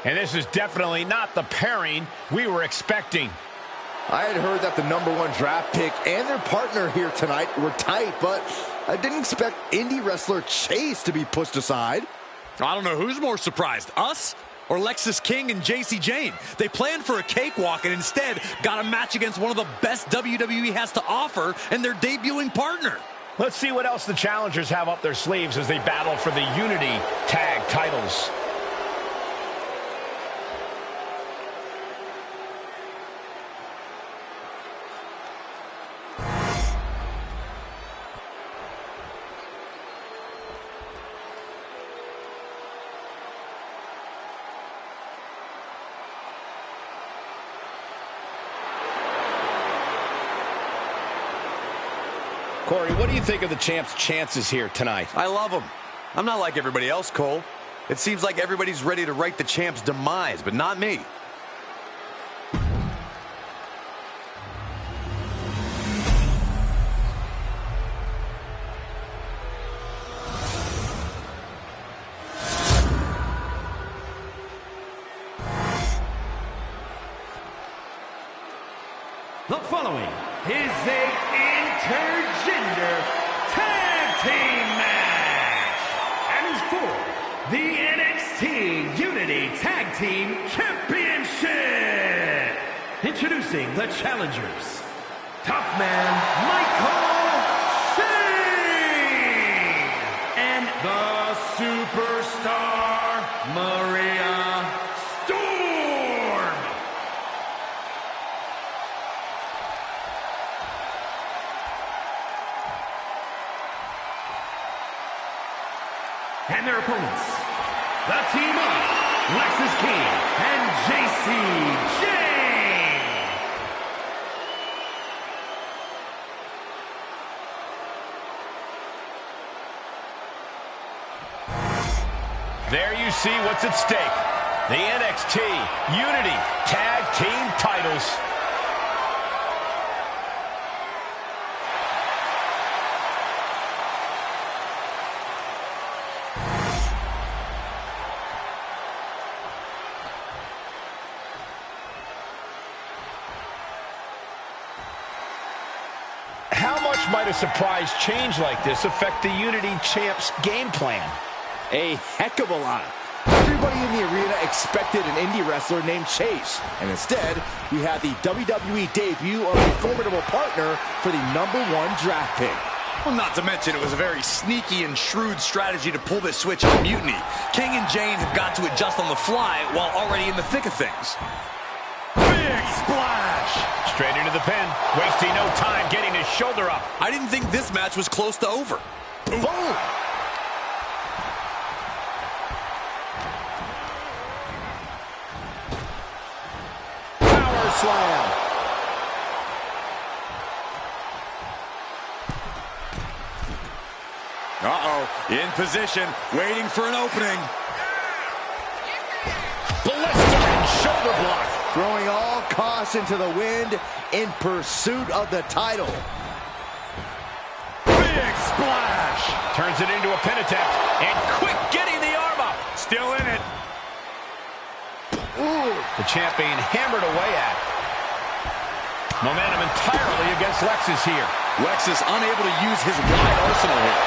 And this is definitely not the pairing we were expecting. I had heard that the #1 draft pick and their partner here tonight were tight, but I didn't expect indie wrestler Chase to be pushed aside. I don't know who's more surprised, us or Lexis King and JC Jane. They planned for a cakewalk and instead got a match against one of the best WWE has to offer and their debuting partner. Let's see what else the challengers have up their sleeves as they battle for the Unity Tag titles. Corey, what do you think of the champ's chances here tonight? I love him. I'm not like everybody else, Cole. It seems like everybody's ready to write the champ's demise, but not me. The following is a intergender tag team match and is for the NXT Unity Tag Team Championship. Introducing the challengers, Tough Man Michael Shane and the Superstar Maria Storm. And their opponents, the team of Lexis King and JC Jane. There you see what's at stake. The NXT Unity Tag Team titles. How much might a surprise change like this affect the Unity Champ's game plan? A heck of a lot. Everybody in the arena expected an indie wrestler named Chase, and instead, we had the WWE debut of a formidable partner for the #1 draft pick. Well, not to mention, it was a very sneaky and shrewd strategy to pull this switch on Mutiny. King and Jane have got to adjust on the fly while already in the thick of things. Big splash! Straight into the pin, wasting no time getting his shoulder up. I didn't think this match was close to over. Boom! Power slam! Uh-oh, in position, waiting for an opening. Blistering shoulder block. Throwing all caution to the wind in pursuit of the title. Big splash. Turns it into a pin attempt. And quick getting the arm up. Still in it. Ooh. The champ being hammered away at. Momentum entirely against Lexis here. Lexis unable to use his wide arsenal here.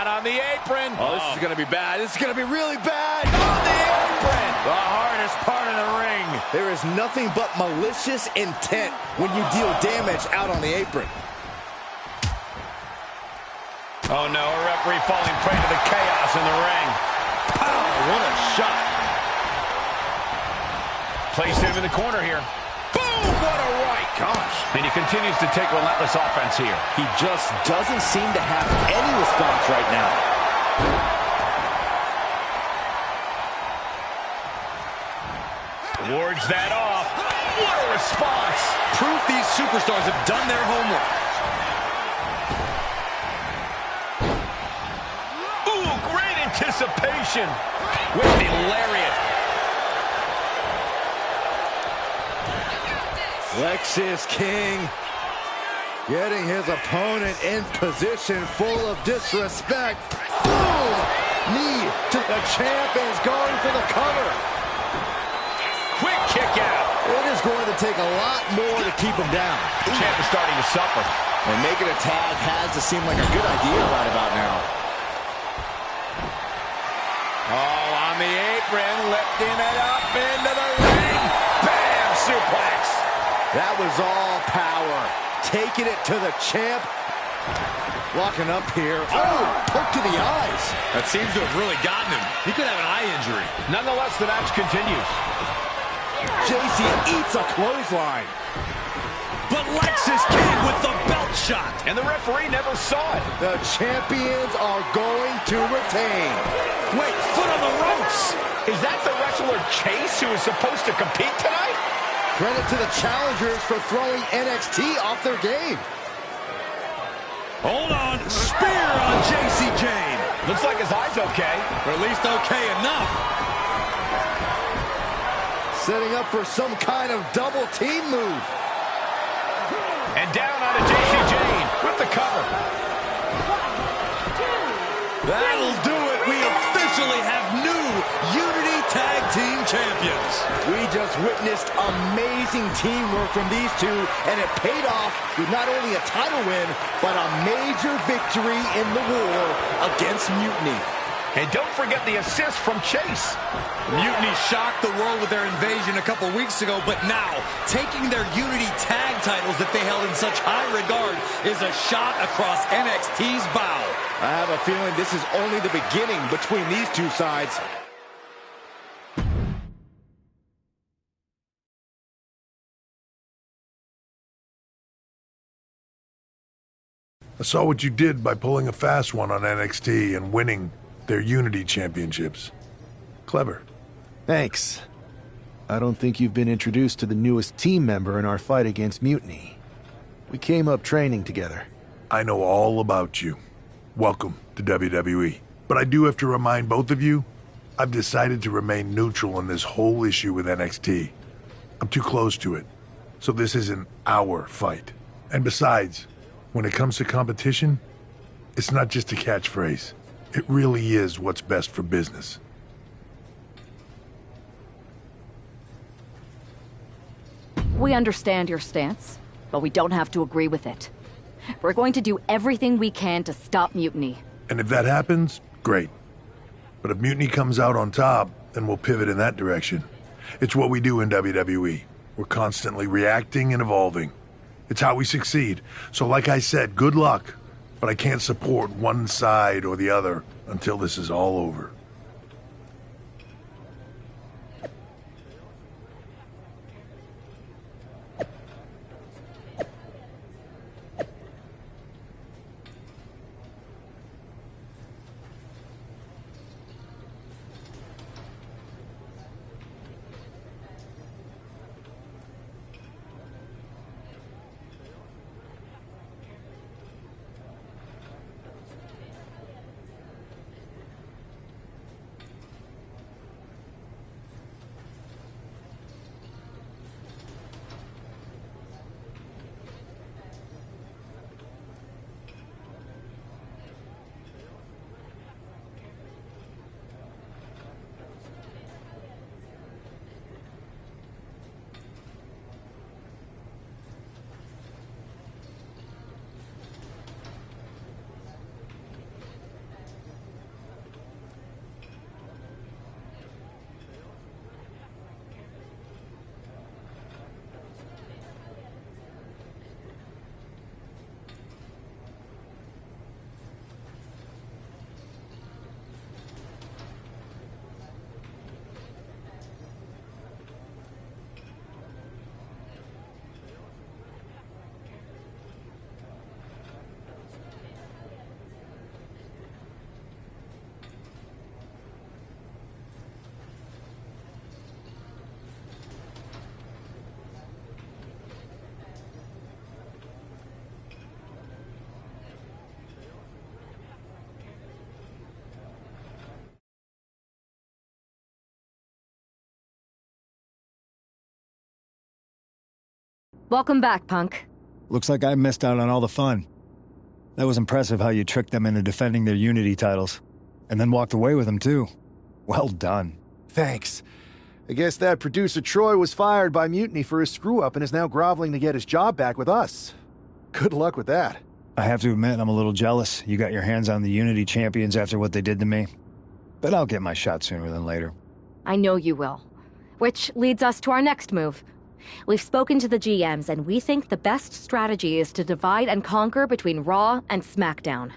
On the apron. Oh, this is going to be bad. This is going to be really bad. On the apron. The hardest part of the ring. There is nothing but malicious intent when you deal damage out on the apron. Oh no, a referee falling prey to the chaos in the ring. Pow, what a shot. Placed him in the corner here. Boom, what a right. Gosh. And he continues to take relentless offense here. He just doesn't seem to have any response right now. Wards that off. What a response. Proof these superstars have done their homework. Ooh, great anticipation with the lariat. Lexis King getting his opponent in position full of disrespect. Boom! Knee to the champ is going for the cover. Quick kick out. It is going to take a lot more to keep him down. The champ is starting to suffer. And making a tag has to seem like a good idea right about now. Oh, on the apron, lifting it up into the ring. Bam! Suplex. That was all power. Taking it to the champ. Locking up here. Oh, hook to the eyes. That seems to have really gotten him. He could have an eye injury. Nonetheless, the match continues. JC eats a clothesline. But Lexis King with the belt shot. And the referee never saw it. The champions are going to retain. Wait, foot on the ropes. Is that the wrestler Chase who is supposed to compete tonight? Credit to the challengers for throwing NXT off their game. Hold on. Spear on JC Jane. Looks like his eye's okay. Or at least okay enough. Setting up for some kind of double team move. And down onto JC Jane with the cover. That'll do it. We officially have new Unity Tag Team Champions. We just witnessed amazing teamwork from these two, and it paid off with not only a title win, but a major victory in the war against Mutiny. And don't forget the assist from Chase. Mutiny shocked the world with their invasion a couple weeks ago, but now, taking their Unity Tag titles that they held in such high regard is a shot across NXT's bow. I have a feeling this is only the beginning between these two sides. I saw what you did by pulling a fast one on NXT and winning their Unity Championships. Clever. Thanks. I don't think you've been introduced to the newest team member in our fight against Mutiny. We came up training together. I know all about you. Welcome to WWE. But I do have to remind both of you, I've decided to remain neutral in this whole issue with NXT. I'm too close to it, so this isn't our fight. And besides, when it comes to competition, it's not just a catchphrase. It really is what's best for business. We understand your stance, but we don't have to agree with it. We're going to do everything we can to stop Mutiny. And if that happens, great. But if Mutiny comes out on top, then we'll pivot in that direction. It's what we do in WWE. We're constantly reacting and evolving. It's how we succeed. So like I said, good luck. But I can't support one side or the other until this is all over. Welcome back, Punk. Looks like I missed out on all the fun. That was impressive how you tricked them into defending their Unity titles. And then walked away with them, too. Well done. Thanks. I guess that producer Troy was fired by Mutiny for his screw-up and is now groveling to get his job back with us. Good luck with that. I have to admit, I'm a little jealous. You got your hands on the Unity champions after what they did to me. But I'll get my shot sooner than later. I know you will. Which leads us to our next move. We've spoken to the GMs, and we think the best strategy is to divide and conquer between Raw and SmackDown.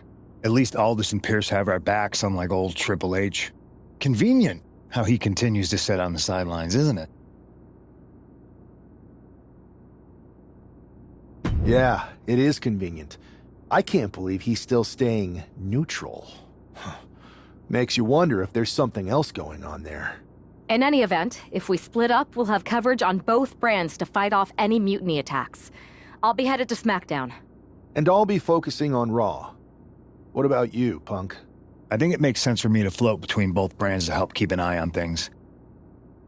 At least Aldous and Pierce have our backs, unlike old Triple H. Convenient how he continues to sit on the sidelines, isn't it? Yeah, it is convenient. I can't believe he's still staying neutral. Makes you wonder if there's something else going on there. In any event, if we split up, we'll have coverage on both brands to fight off any mutiny attacks. I'll be headed to SmackDown. And I'll be focusing on Raw. What about you, Punk? I think it makes sense for me to float between both brands to help keep an eye on things.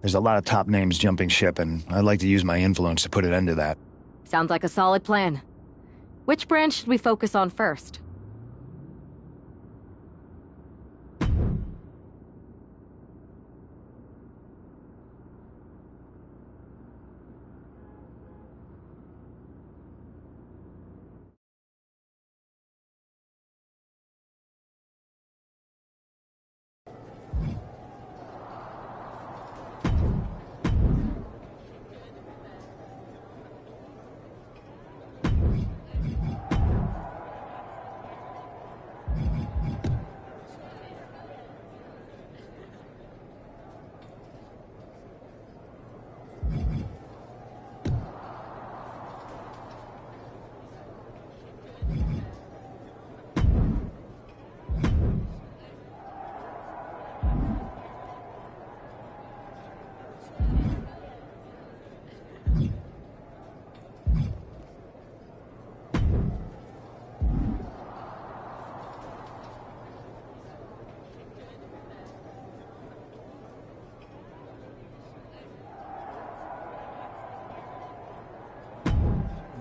There's a lot of top names jumping ship, and I'd like to use my influence to put an end to that. Sounds like a solid plan. Which brand should we focus on first?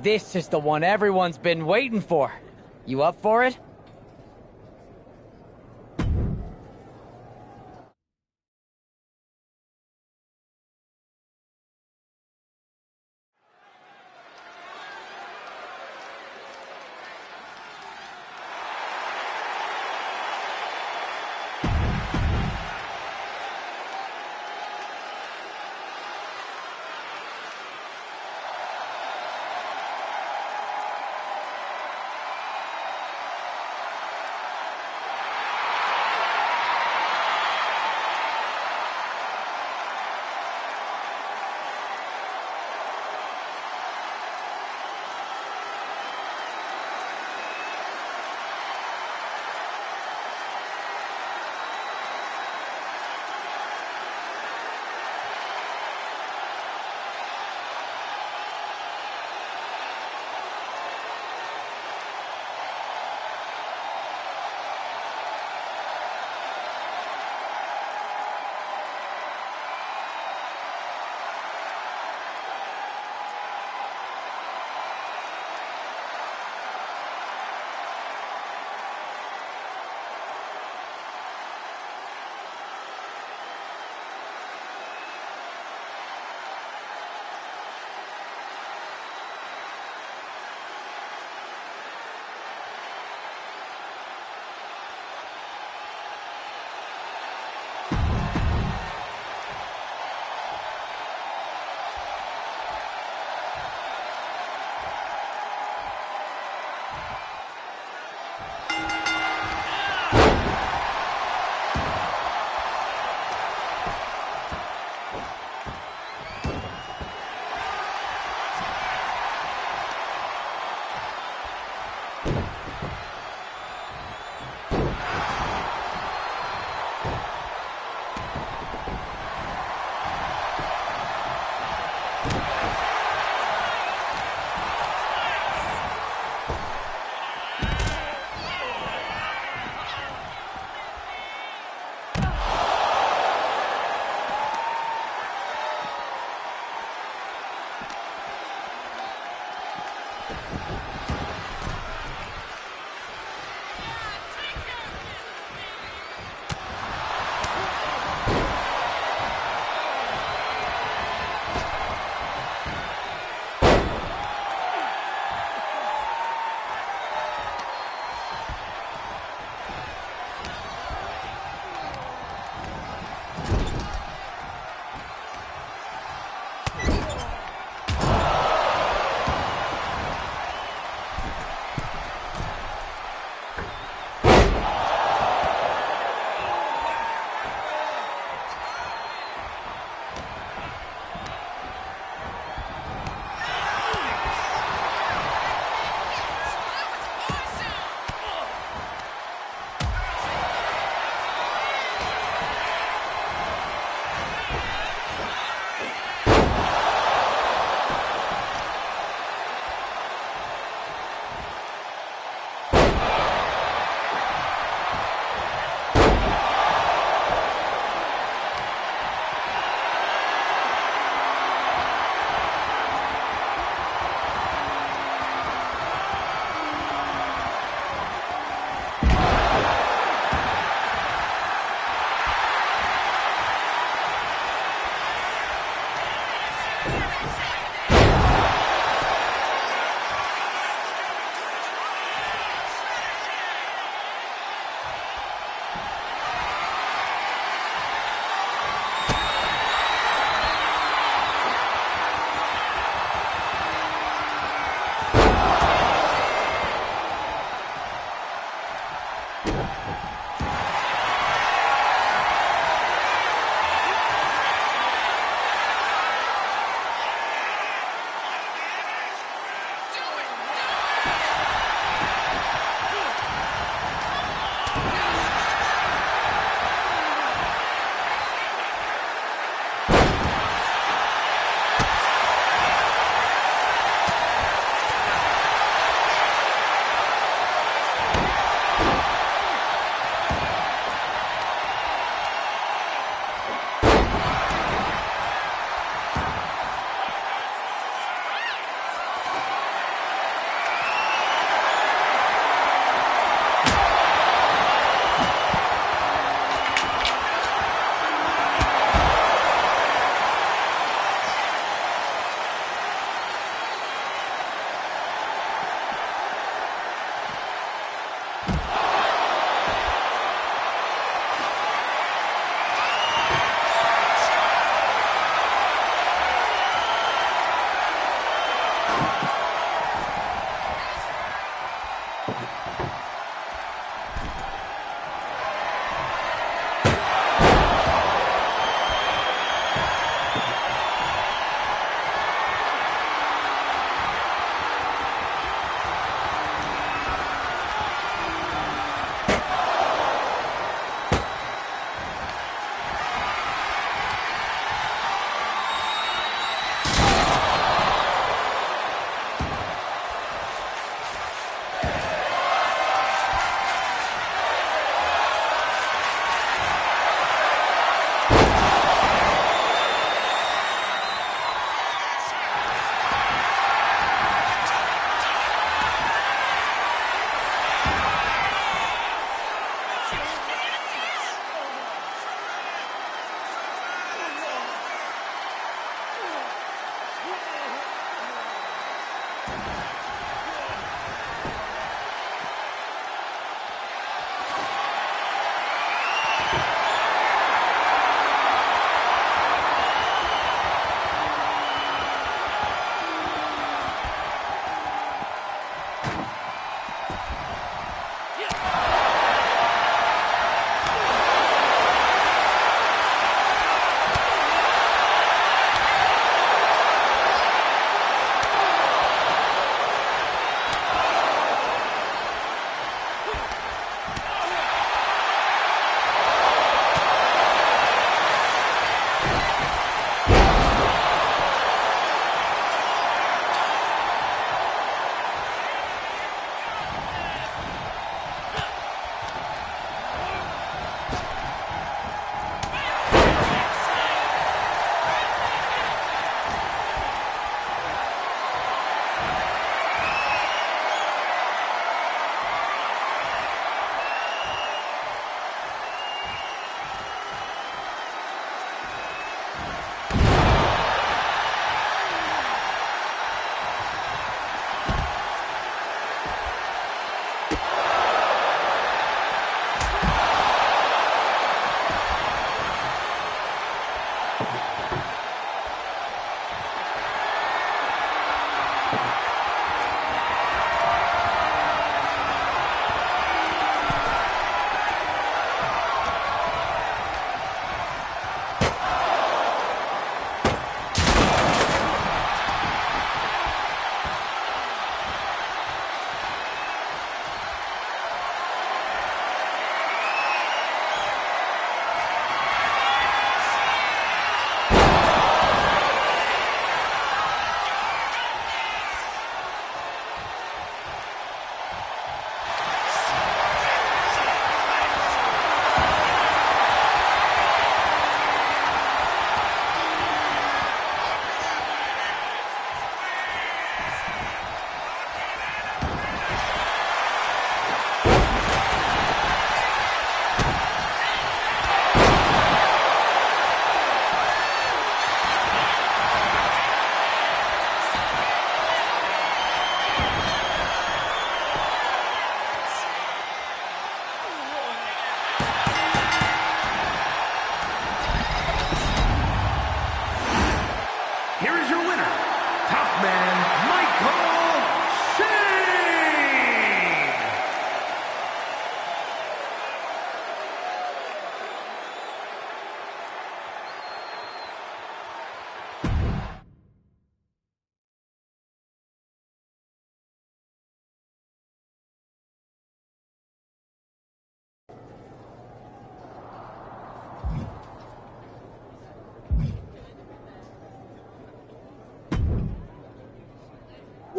This is the one everyone's been waiting for. You up for it?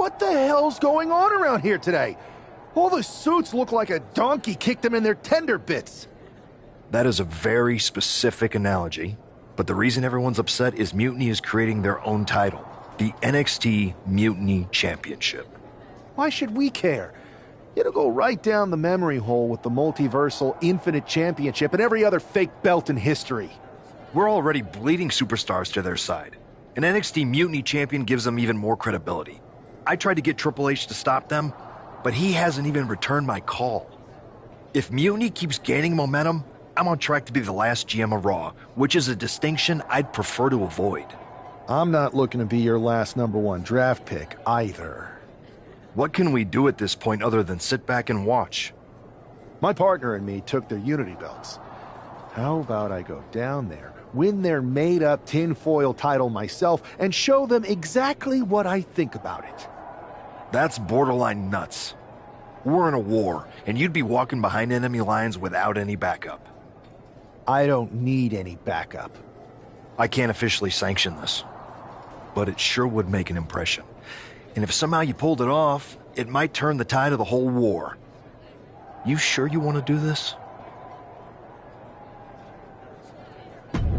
What the hell's going on around here today? All the suits look like a donkey kicked them in their tender bits. That is a very specific analogy, but the reason everyone's upset is Mutiny is creating their own title, the NXT Mutiny Championship. Why should we care? It'll go right down the memory hole with the multiversal Infinite Championship and every other fake belt in history. We're already bleeding superstars to their side. An NXT Mutiny champion gives them even more credibility. I tried to get Triple H to stop them, but he hasn't even returned my call. If Mutiny keeps gaining momentum, I'm on track to be the last GM of Raw, which is a distinction I'd prefer to avoid. I'm not looking to be your last #1 draft pick either. What can we do at this point other than sit back and watch? My partner and me took their Unity belts. How about I go down there, win their made-up tinfoil title myself, and show them exactly what I think about it? That's borderline nuts. We're in a war, and you'd be walking behind enemy lines without any backup. I don't need any backup. I can't officially sanction this, but it sure would make an impression. And if somehow you pulled it off, it might turn the tide of the whole war. You sure you want to do this?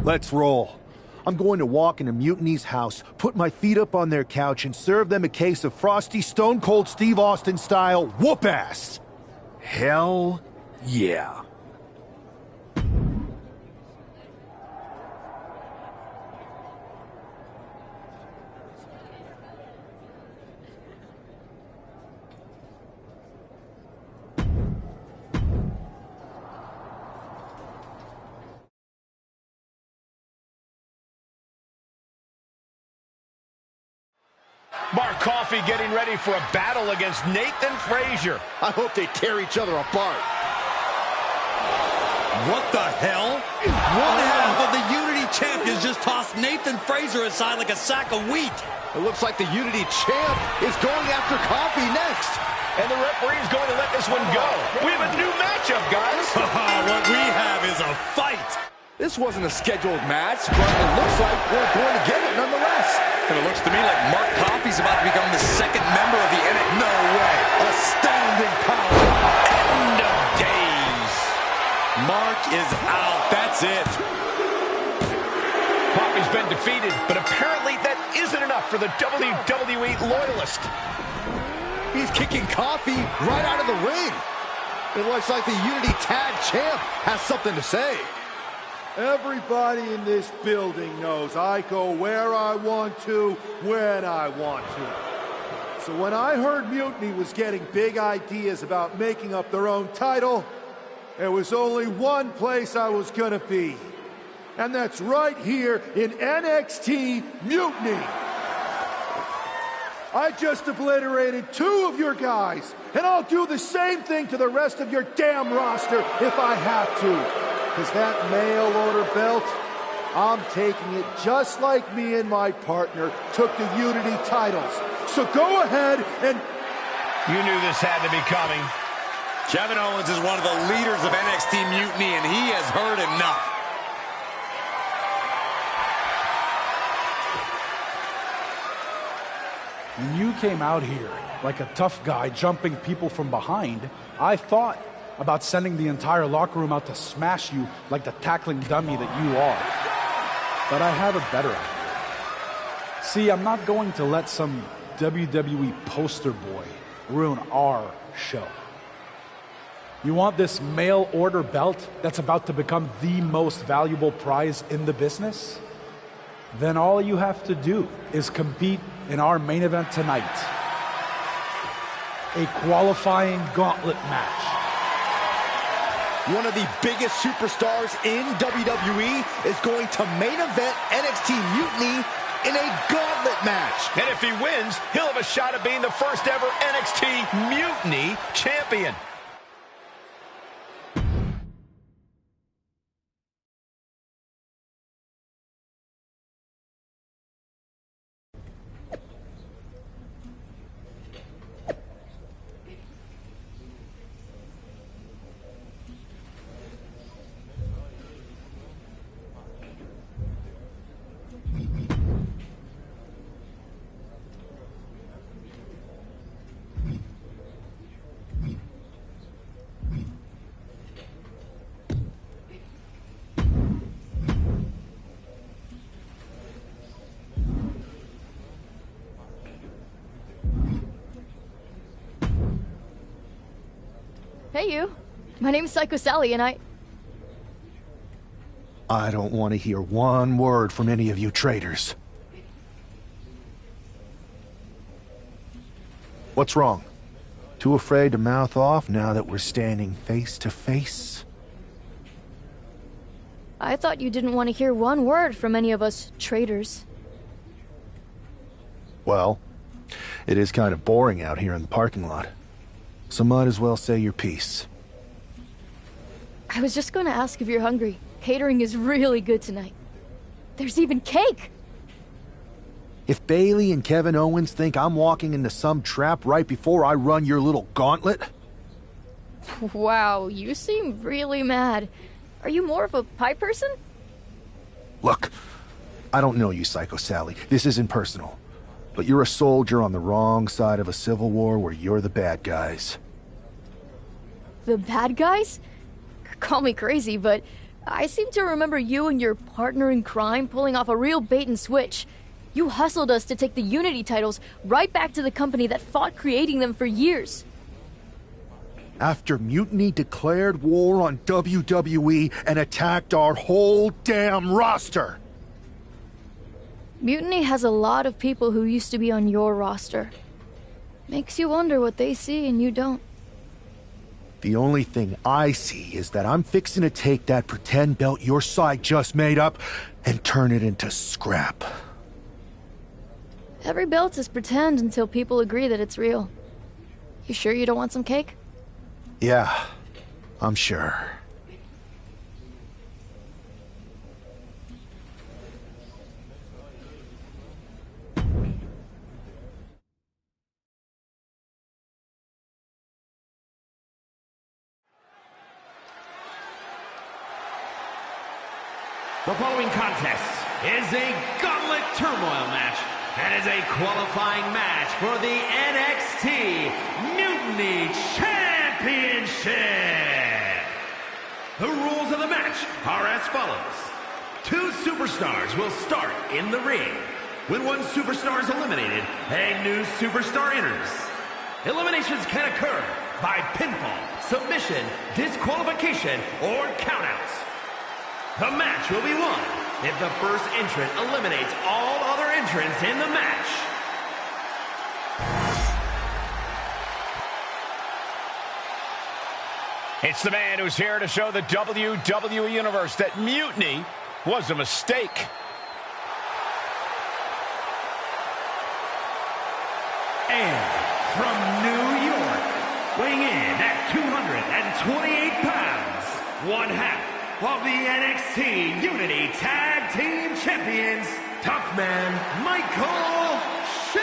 Let's roll. I'm going to walk into Mutiny's house, put my feet up on their couch, and serve them a case of frosty Stone Cold Steve Austin style whoop-ass. Hell yeah. Mark Coffey getting ready for a battle against Nathan Frazier. I hope they tear each other apart. What the hell? One half of the Unity champions just tossed Nathan Frazier aside like a sack of wheat. It looks like the Unity champ is going after Coffey next. And the referee's going to let this one go. We have a new matchup, guys. What we have is a fight. This wasn't a scheduled match, but it looks like we're going to get it nonetheless. And it looks to me like Mark Coffey's about to become the second member of the NXT. No way. Astounding power. End of days. Mark is out. That's it. Coffey's been defeated, but apparently that isn't enough for the WWE loyalist. He's kicking Coffey right out of the ring. It looks like the Unity Tag Champ has something to say. Everybody in this building knows I go where I want to, when I want to. So when I heard Mutiny was getting big ideas about making up their own title, there was only one place I was gonna be. And that's right here in NXT Mutiny. I just obliterated 2 of your guys, and I'll do the same thing to the rest of your damn roster if I have to. Because that mail order belt, I'm taking it just like me and my partner took the Unity titles. So go ahead and... You knew this had to be coming. Kevin Owens is one of the leaders of NXT Mutiny, and he has heard enough. When you came out here like a tough guy jumping people from behind, I thought about sending the entire locker room out to smash you like the tackling dummy that you are. But I have a better idea. See, I'm not going to let some WWE poster boy ruin our show. You want this mail order belt that's about to become the most valuable prize in the business? Then all you have to do is compete in our main event tonight. A qualifying gauntlet match. One of the biggest superstars in WWE is going to main event NXT Mutiny in a gauntlet match. And if he wins, he'll have a shot at being the first ever NXT Mutiny champion. Hey, you. My name's Psycho Sally, and I don't want to hear one word from any of you traitors. What's wrong? Too afraid to mouth off now that we're standing face to face? I thought you didn't want to hear one word from any of us traitors. Well, it is kind of boring out here in the parking lot. So might as well say your piece. I was just going to ask if you're hungry. Catering is really good tonight. There's even cake! If Bailey and Kevin Owens think I'm walking into some trap right before I run your little gauntlet... Wow, you seem really mad. Are you more of a pie person? Look, I don't know you, Psycho Sally. This isn't personal. But you're a soldier on the wrong side of a civil war where you're the bad guys. The bad guys? Call me crazy, but I seem to remember you and your partner in crime pulling off a real bait and switch. You hustled us to take the Unity titles right back to the company that fought creating them for years. After Mutiny declared war on WWE and attacked our whole damn roster. Mutiny has a lot of people who used to be on your roster. Makes you wonder what they see and you don't. The only thing I see is that I'm fixing to take that pretend belt your side just made up and turn it into scrap. Every belt is pretend until people agree that it's real. You sure you don't want some cake? Yeah, I'm sure. The following contest is a gauntlet turmoil match and is a qualifying match for the NXT Mutiny Championship. The rules of the match are as follows. 2 superstars will start in the ring. When one superstar is eliminated, a new superstar enters. Eliminations can occur by pinfall, submission, disqualification, or countouts. The match will be won if the first entrant eliminates all other entrants in the match. It's the man who's here to show the WWE Universe that Mutiny was a mistake. And from New York, weighing in at 228 pounds, one half of the NXT Unity Tag Team Champions, Tough Man Michael Shane!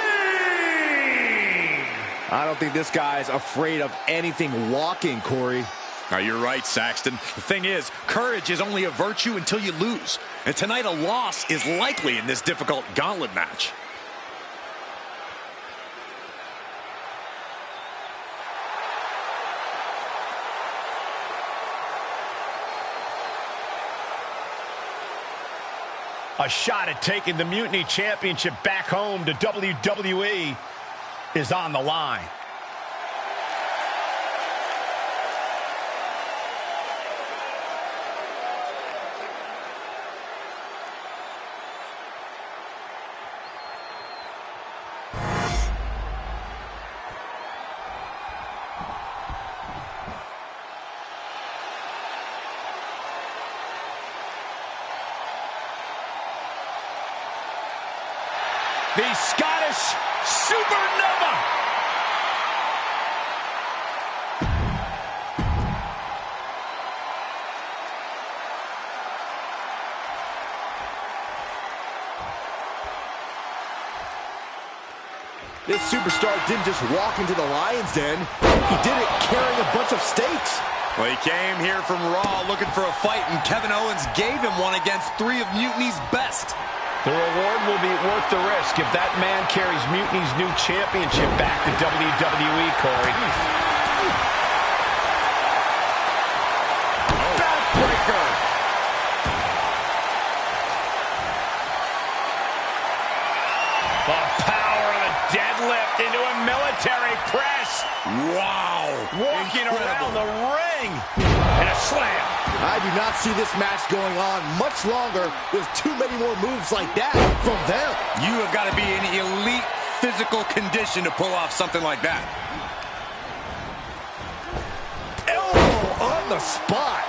I don't think this guy's afraid of anything walking, Corey. Now, you're right, Saxton. The thing is, courage is only a virtue until you lose. And tonight, a loss is likely in this difficult gauntlet match. A shot at taking the Mutiny Championship back home to WWE is on the line. The Scottish Supernova. This superstar didn't just walk into the Lion's Den. He did it carrying a bunch of stakes. Well, he came here from Raw looking for a fight, and Kevin Owens gave him one against 3 of Mutiny's best. The reward will be worth the risk if that man carries Mutiny's new championship back to WWE, Corey. Backbreaker! The power of a deadlift into a military press. Wow. Walking around the ring. And a slam. I do not see this match going on much longer with too many more moves like that from them. You have got to be in elite physical condition to pull off something like that. Elbow on the spot.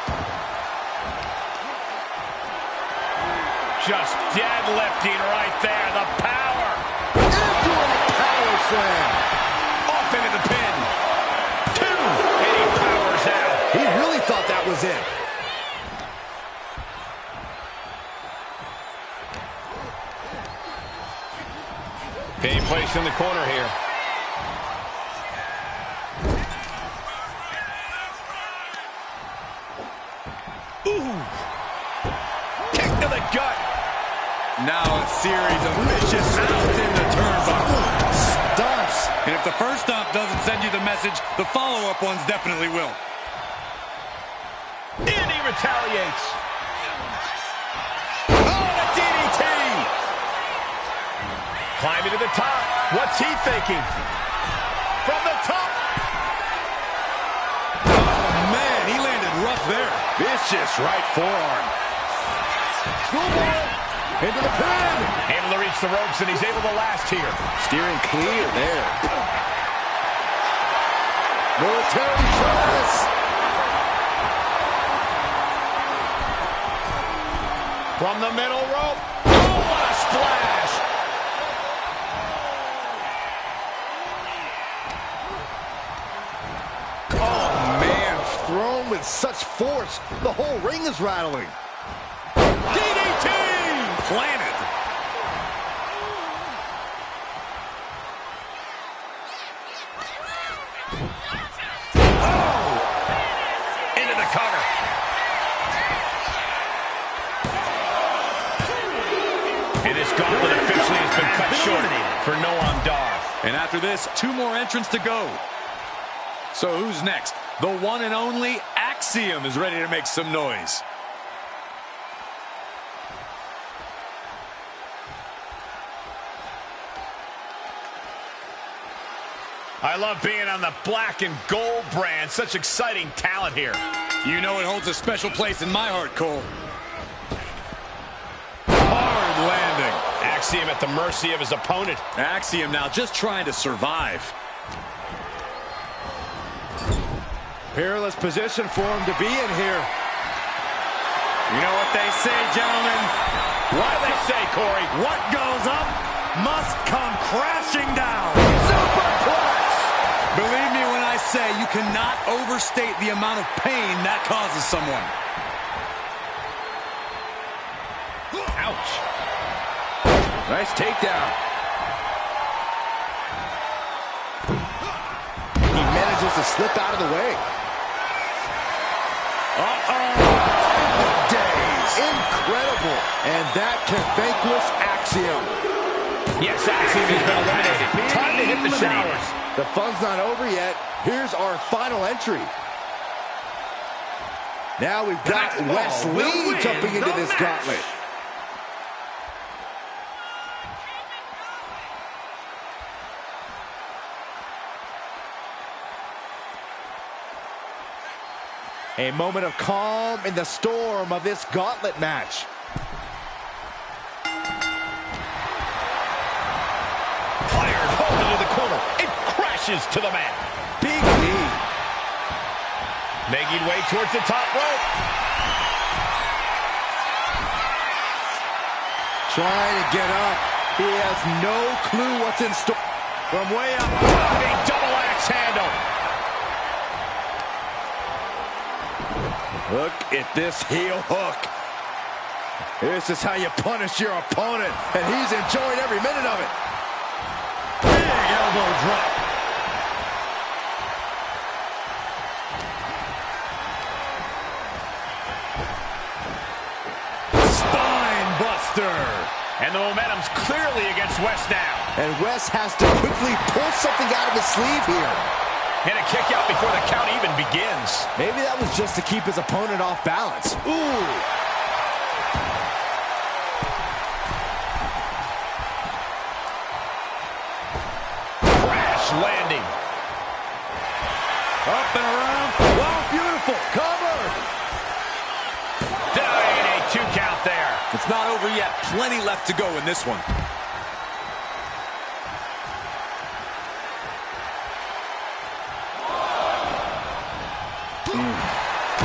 Just deadlifting right there. The power. Into a power slam. Off into the pin. 2. And he powers out. He really thought that was it. Being placed in the corner here. Ooh. Kick to the gut. Now a series of vicious sounds in the turnbuckle. Stomps. And if the first stomp doesn't send you the message, the follow-up ones definitely will. And he retaliates. Oh, the DDT. Climbing to the top. What's he thinking? From the top. Oh, man, he landed rough there. Vicious right forearm. Schoolboy. Into the pin. Able to reach the ropes, and he's able to last here. Steering clear there. Military press. From the middle rope. Oh, what a splash. Oh, man. Thrown with such force, the whole ring is rattling. DDT. Planted. Oh! Into the cover. And this gauntlet officially has been cut short for Noam Dar. And after this, 2 more entrants to go. So who's next? The one and only Axiom is ready to make some noise. I love being on the black and gold brand. Such exciting talent here. You know it holds a special place in my heart, Cole. Hard landing. Axiom at the mercy of his opponent. Axiom now just trying to survive. Peerless position for him to be in here. You know what they say, gentlemen? What do they say, Corey? What goes up must come crashing down. Superplex! Believe me when I say you cannot overstate the amount of pain that causes someone. Ouch. Nice takedown. He manages to slip out of the way. Days. Incredible. And that can vanquish Axiom. Yes, Axiom has been eliminated. Time to hit the showers. The fun's not over yet. Here's our final entry. Now we've got Wes Lee jumping into this gauntlet. A moment of calm in the storm of this gauntlet match. Fired home into the corner. It crashes to the mat. Big knee. Making way towards the top rope. Trying to get up. He has no clue what's in store. From way up. A double axe handle. Look at this heel hook. This is how you punish your opponent, and he's enjoying every minute of it. Big elbow drop. Spine buster. And the momentum's clearly against Wes now. And Wes has to quickly pull something out of his sleeve here. And a kick out before the count even begins. Maybe that was just to keep his opponent off balance. Ooh. Crash landing. Up and around. Wow, beautiful. Cover. A 2 count there. It's not over yet. Plenty left to go in this one.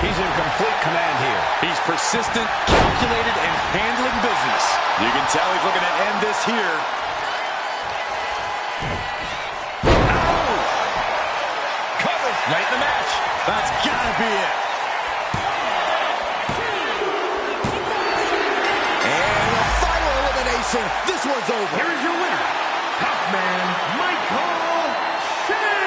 He's in complete command here. He's persistent, calculated, and handling business. You can tell he's looking to end this here. Covered late in the match. That's gotta be it. And a final elimination. This one's over. Here is your winner, Tough Man Michael Shane.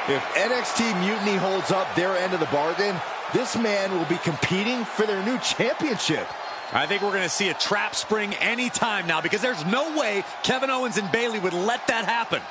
If NXT Mutiny holds up their end of the bargain, this man will be competing for their new championship. I think we're going to see a trap spring anytime now, because there's no way Kevin Owens and Bayley would let that happen.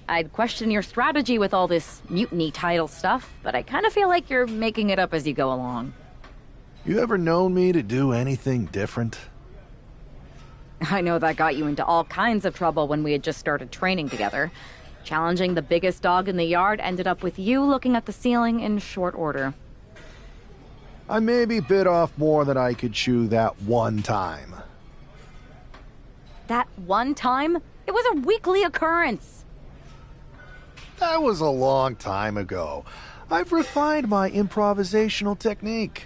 I'd question your strategy with all this mutiny title stuff, but I kind of feel like you're making it up as you go along. You ever known me to do anything different? I know that got you into all kinds of trouble when we had just started training together. Challenging the biggest dog in the yard ended up with you looking at the ceiling in short order. I maybe bit off more than I could chew that one time. That one time? It was a weekly occurrence. That was a long time ago. I've refined my improvisational technique.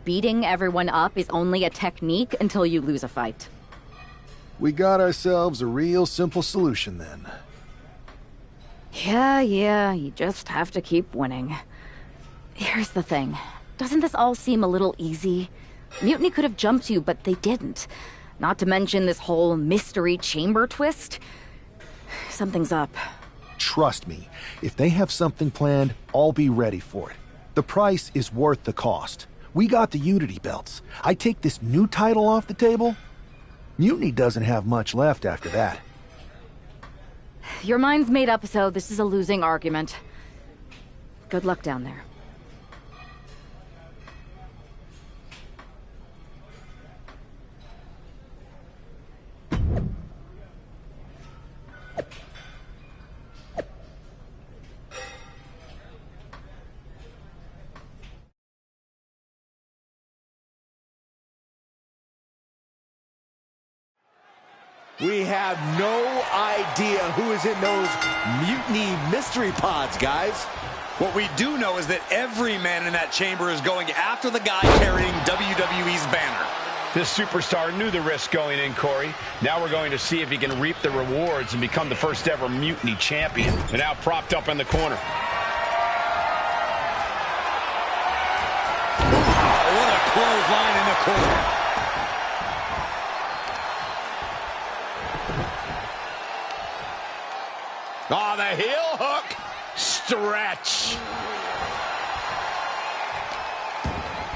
Beating everyone up is only a technique until you lose a fight. We got ourselves a real simple solution then. Yeah, you just have to keep winning. Here's the thing. Doesn't this all seem a little easy? Mutiny could have jumped you, but they didn't. Not to mention this whole mystery chamber twist. Something's up. Trust me, if they have something planned, I'll be ready for it. The price is worth the cost. We got the Unity belts. I take this new title off the table. Mutiny doesn't have much left after that. Your mind's made up, so this is a losing argument. Good luck down there. We have no idea who is in those Mutiny mystery pods, guys. What we do know is that every man in that chamber is going after the guy carrying WWE's banner. This superstar knew the risk going in, Corey. Now we're going to see if he can reap the rewards and become the first ever Mutiny champion. And now propped up in the corner. Oh, what a clothesline in the corner. Oh, the heel hook. Stretch.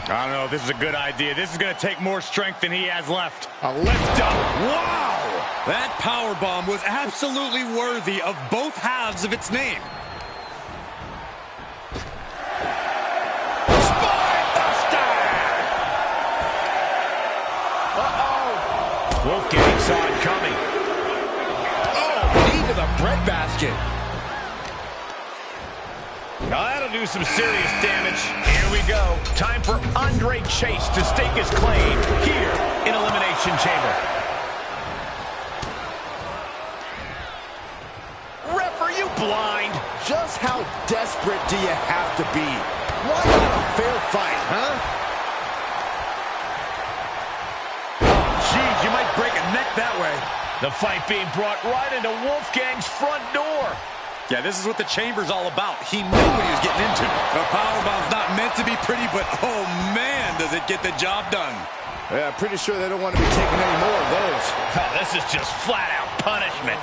I don't know if this is a good idea. This is going to take more strength than he has left. A lift up. Wow! That powerbomb was absolutely worthy of both halves of its name. Spinebuster! Uh-oh. Wolfgang saw it coming. Knee to the breadbasket. Now that'll do some serious damage. Here we go. Time for Andre Chase to stake his claim here in Elimination Chamber. Ref, are you blind? Just how desperate do you have to be? Why not a fair fight, huh? Geez, you might break a neck that way. The fight being brought right into Wolfgang's front door. Yeah, this is what the chamber's all about. He knew what he was getting into. The powerbomb's not meant to be pretty, but oh man, does it get the job done. Yeah, pretty sure they don't want to be taking any more of those. Oh, this is just flat out punishment.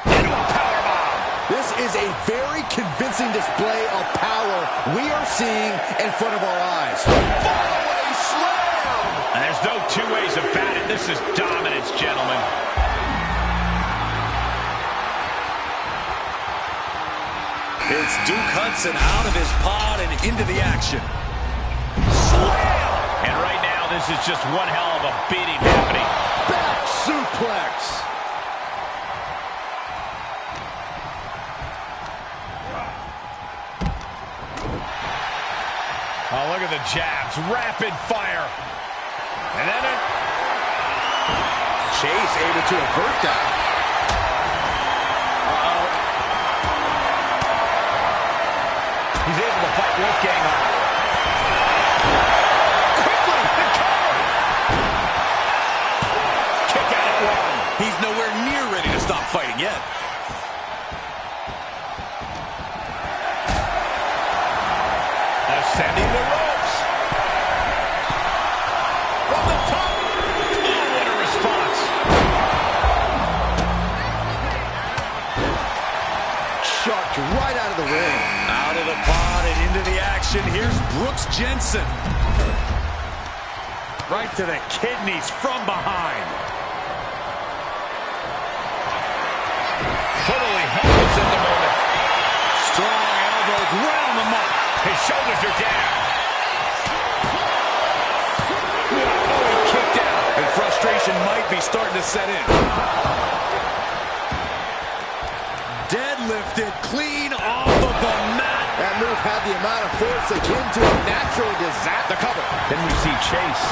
Into a powerbomb. This is a very convincing display of power we are seeing in front of our eyes. Fallaway slam! And there's no two ways about it. This is dominance, gentlemen. It's Duke Hudson out of his pod and into the action. Slam! And right now, this is just one hell of a beating happening. Back suplex! Oh, look at the jabs. Rapid fire. And then Chase able to avert that. he's able to fight Wolfgang off. Quickly, the cover. Kick out at one. He's nowhere near ready to stop fighting yet. Ascending the ropes. From the top. Oh, what a response. Chucked right out of the ring. Out of the pod and into the action. Here's Brooks Jensen. Right to the kidneys from behind. Totally helpless at the moment. Strong elbows round the mark. His shoulders are down. Oh, he kicked out. And frustration might be starting to set in. Deadlifted clean off of the mat. That move had the amount of force akin to a natural disaster. The cover. Then we see Chase.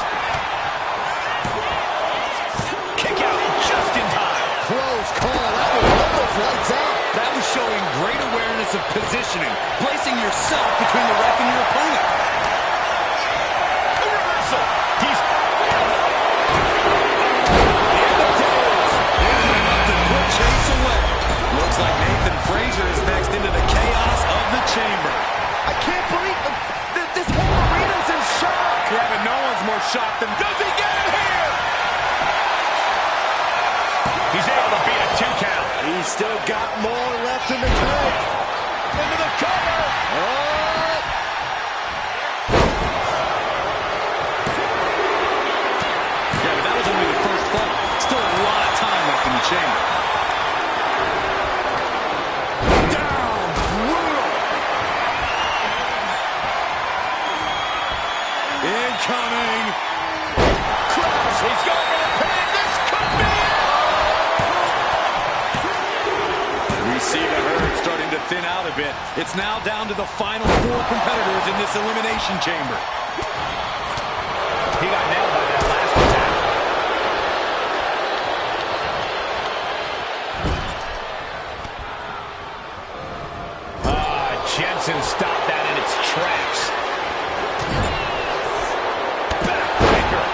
Kick out just in time. Close call. That was almost lights out. That was showing great awareness of positioning, placing yourself between the ref and your opponent. A reversal. He's... To put Chase away. Looks like Nathan Frazier is next into the chaos of the chamber. I can't believe this whole arena's in shock. Yeah, but no one's more shocked than... Does he get it here? He's able to beat a 2 count. He's still got more left in the tank. Into the cover. Oh! Yeah, but that was only the first fall. Still a lot of time left in the chamber. Down, brutal. Incoming. Crash. He's going for the pin. This could be it. We see the herd starting to thin out a bit. It's now down to the final 4 competitors in this elimination chamber. He got nailed by that last attack. Jensen stopped that in its tracks. Backbreaker.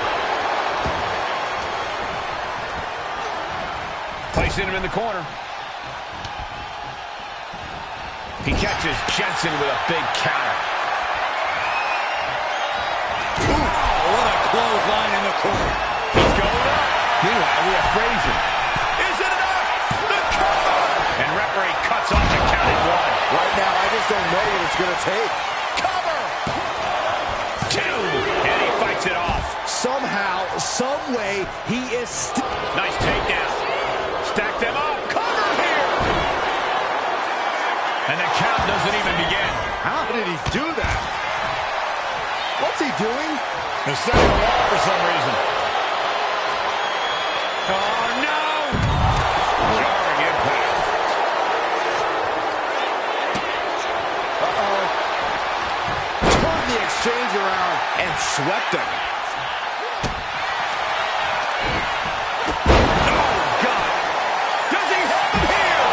Placing him in the corner. He catches Jensen with a big counter. What a clothesline in the corner. He's going up. Meanwhile, we have Frazier. Is it enough? The cover! And referee cuts off the count at 1. Right now, I just don't know what it's going to take. Cover! 2. And he fights it off. Somehow, some way, he is still... Nice takedown. Stack them up. Cover here! And the count doesn't even begin. How did he do that? What's he doing? He's setting the wall for some reason. Oh, no! Jarring impact. Uh-oh. Turned the exchange around and swept him. Oh, God. Does he have him here?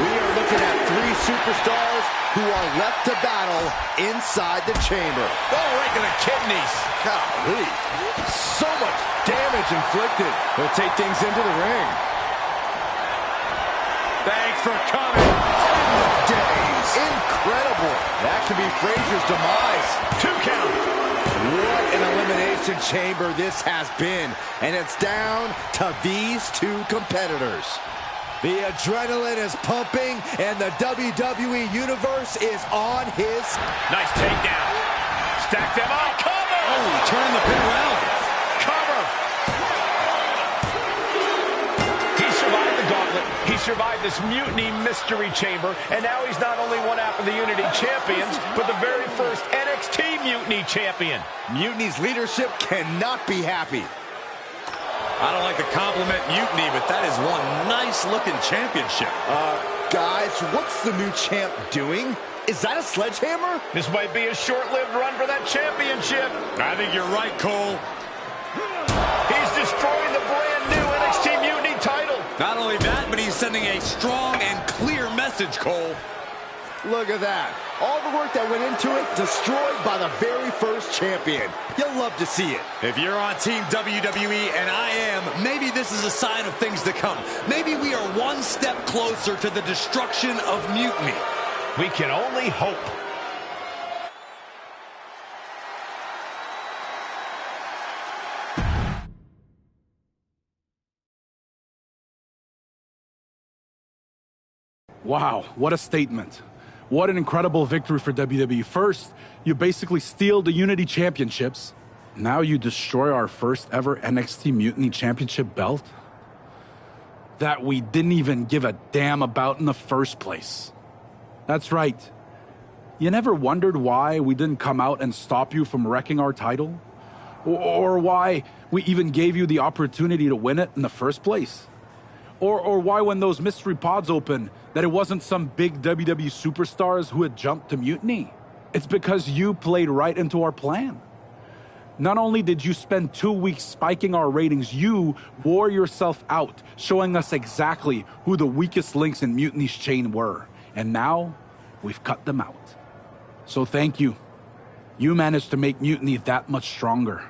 We are looking at 3 superstars who are left to battle inside the chamber. Oh, right to the kidneys. Golly. So much damage inflicted. They'll take things into the ring. Thanks for coming. Days. Incredible. That could be Frazier's demise. 2 count. What an elimination chamber this has been. And it's down to these two competitors. The adrenaline is pumping, and the WWE Universe is on his... Nice takedown. Stack them up. Cover! Oh, turning the pin around. Cover! He survived the gauntlet. He survived this Mutiny Mystery Chamber, and now he's not only one half of the Unity Champions, but the very first NXT Mutiny Champion. Mutiny's leadership cannot be happy. I don't like to compliment Mutiny, but that is one nice-looking championship. Guys, what's the new champ doing? Is that a sledgehammer? This might be a short-lived run for that championship. I think you're right, Cole. He's destroying the brand-new NXT Mutiny title. Not only that, but he's sending a strong and clear message, Cole. Look at that. All the work that went into it, destroyed by the very first champion. You'll love to see it. If you're on Team WWE, and I am, maybe this is a sign of things to come. Maybe we are one step closer to the destruction of Mutiny. We can only hope. Wow, what a statement. What an incredible victory for WWE. First, you basically steal the Unity Championships. Now you destroy our first ever NXT Mutiny Championship belt that we didn't even give a damn about in the first place. That's right. You never wondered why we didn't come out and stop you from wrecking our title? Or why we even gave you the opportunity to win it in the first place? Or why when those mystery pods opened, that it wasn't some big WWE superstars who had jumped to Mutiny? It's because you played right into our plan. Not only did you spend 2 weeks spiking our ratings, you wore yourself out, showing us exactly who the weakest links in Mutiny's chain were. And now, we've cut them out. So thank you. You managed to make Mutiny that much stronger.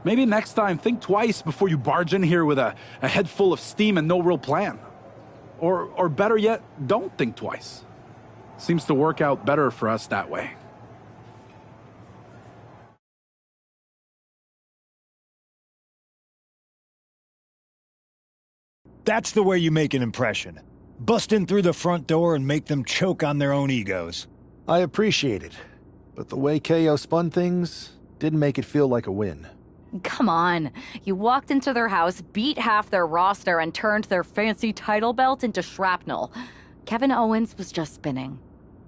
Maybe next time, think twice before you barge in here with a head full of steam and no real plan. Or better yet, don't think twice. Seems to work out better for us that way. That's the way you make an impression. Bust in through the front door and make them choke on their own egos. I appreciate it, but the way KO spun things didn't make it feel like a win. Come on. You walked into their house, beat half their roster, and turned their fancy title belt into shrapnel. Kevin Owens was just spinning.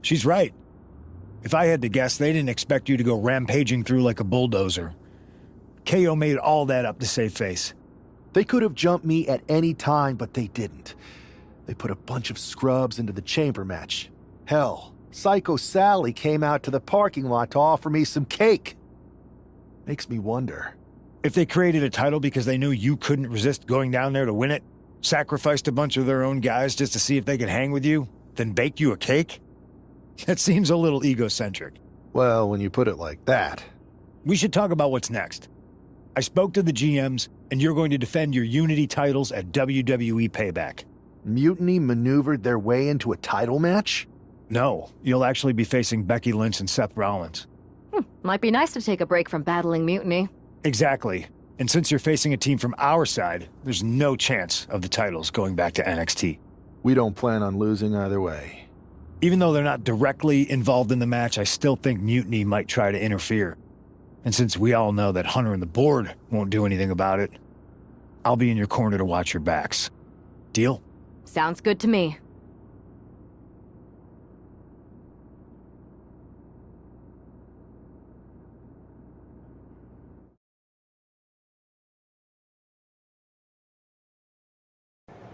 She's right. If I had to guess, they didn't expect you to go rampaging through like a bulldozer. KO made all that up to save face. They could have jumped me at any time, but they didn't. They put a bunch of scrubs into the chamber match. Hell, Psycho Sally came out to the parking lot to offer me some cake. Makes me wonder. If they created a title because they knew you couldn't resist going down there to win it, sacrificed a bunch of their own guys just to see if they could hang with you, then baked you a cake? That seems a little egocentric. Well, when you put it like that. We should talk about what's next. I spoke to the GMs, and you're going to defend your Unity titles at WWE Payback. Mutiny maneuvered their way into a title match? No, you'll actually be facing Becky Lynch and Seth Rollins. Might be nice to take a break from battling Mutiny. Exactly. And since you're facing a team from our side, there's no chance of the titles going back to NXT. We don't plan on losing either way. Even though they're not directly involved in the match, I still think Mutiny might try to interfere. And since we all know that Hunter and the board won't do anything about it, I'll be in your corner to watch your backs. Deal? Sounds good to me.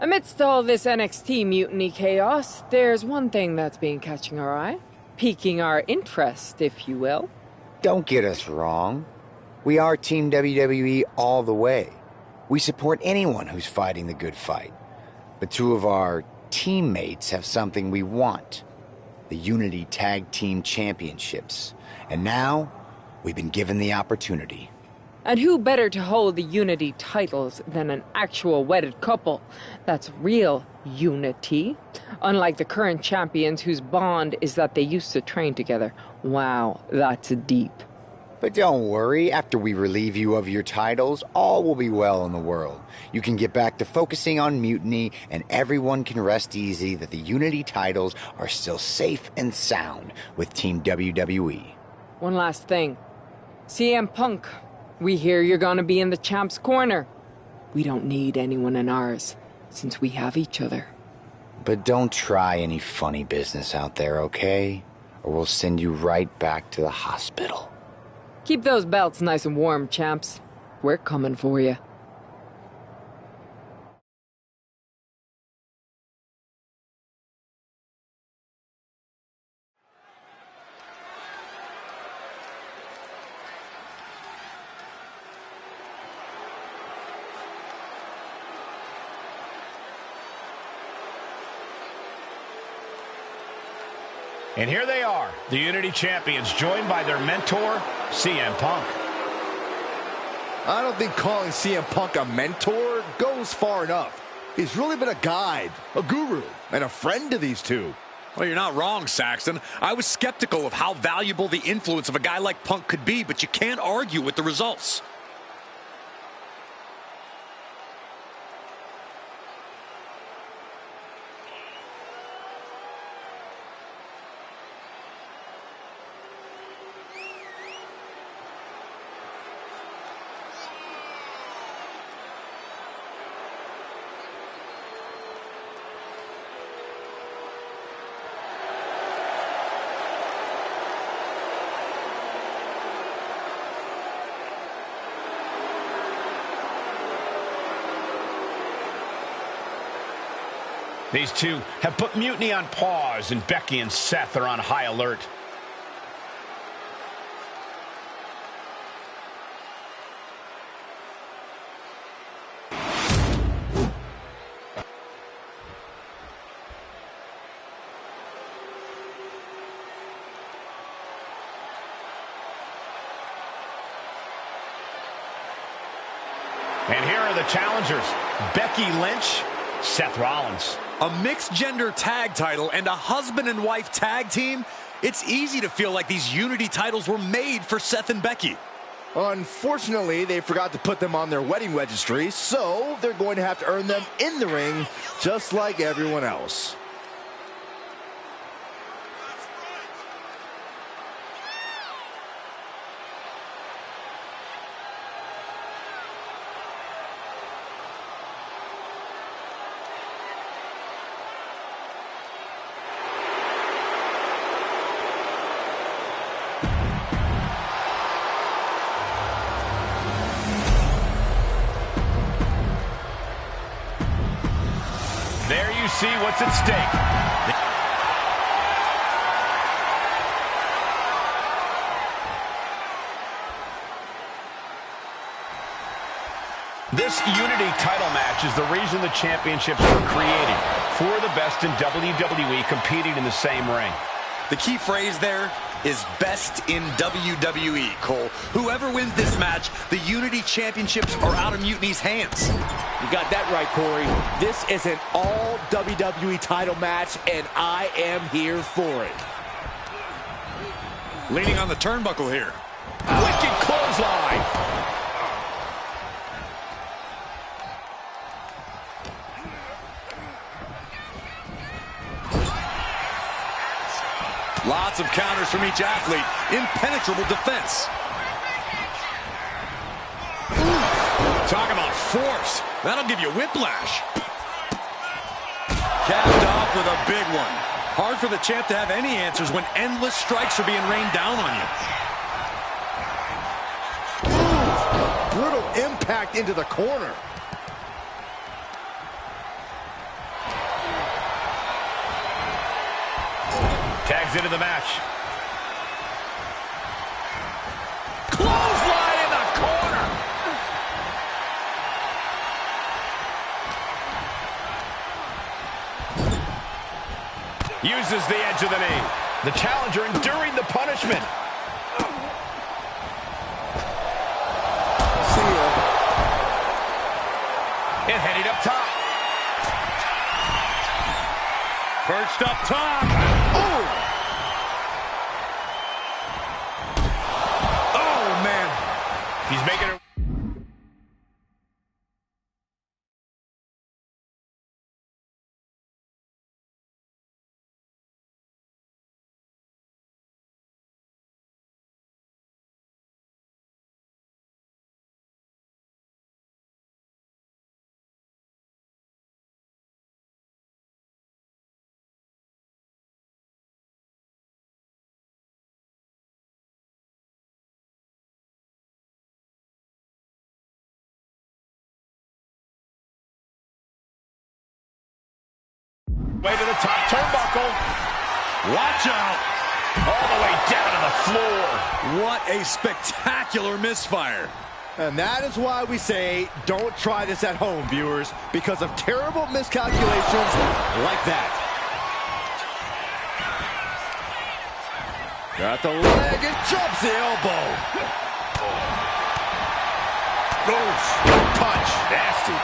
Amidst all this NXT mutiny chaos, there's one thing that's been catching our eye. Piquing our interest, if you will. Don't get us wrong. We are Team WWE all the way. We support anyone who's fighting the good fight. But two of our teammates have something we want. The Unity Tag Team Championships. And now, we've been given the opportunity. And who better to hold the Unity titles than an actual wedded couple? That's real unity. Unlike the current champions whose bond is that they used to train together. Wow, that's deep. But don't worry, after we relieve you of your titles, all will be well in the world. You can get back to focusing on Mutiny, and everyone can rest easy that the Unity titles are still safe and sound with Team WWE. One last thing. CM Punk, we hear you're gonna be in the champ's corner. We don't need anyone in ours, since we have each other. But don't try any funny business out there, okay? Or we'll send you right back to the hospital. Keep those belts nice and warm, champs. We're coming for you. And here they are, the Unity Champions, joined by their mentor, CM Punk. I don't think calling CM Punk a mentor goes far enough. He's really been a guide, a guru, and a friend to these two. Well, you're not wrong, Saxton. I was skeptical of how valuable the influence of a guy like Punk could be, but you can't argue with the results. These two have put Mutiny on pause, and Becky and Seth are on high alert. And here are the challengers, Becky Lynch, Seth Rollins. A mixed-gender tag title and a husband and wife tag team? It's easy to feel like these Unity titles were made for Seth and Becky. Unfortunately, they forgot to put them on their wedding registry, so they're going to have to earn them in the ring, just like everyone else. There you see what's at stake. This Unity title match is the reason the championships were created. Four of the best in WWE competing in the same ring. The key phrase there is best in WWE, Cole. Whoever wins this match, the Unity Championships are out of Mutiny's hands. You got that right, Corey. This is an all WWE title match, and I am here for it. Leaning on the turnbuckle here. Wicked clothesline. Lots of counters from each athlete. Impenetrable defense. Talk about force. That'll give you whiplash. Capped off with a big one. Hard for the champ to have any answers when endless strikes are being rained down on you. Brutal impact into the corner. Tags into the match. Clothesline in the corner. Uses the edge of the knee. The challenger enduring the punishment. See ya. And heading up top. Perched up top. Oh, He's making it. Way to the top turnbuckle. Watch out. All the way down to the floor. What a spectacular misfire. And that is why we say don't try this at home, viewers, because of terrible miscalculations like that. Got the leg and jumps the elbow. Goes. Punch. Nasty.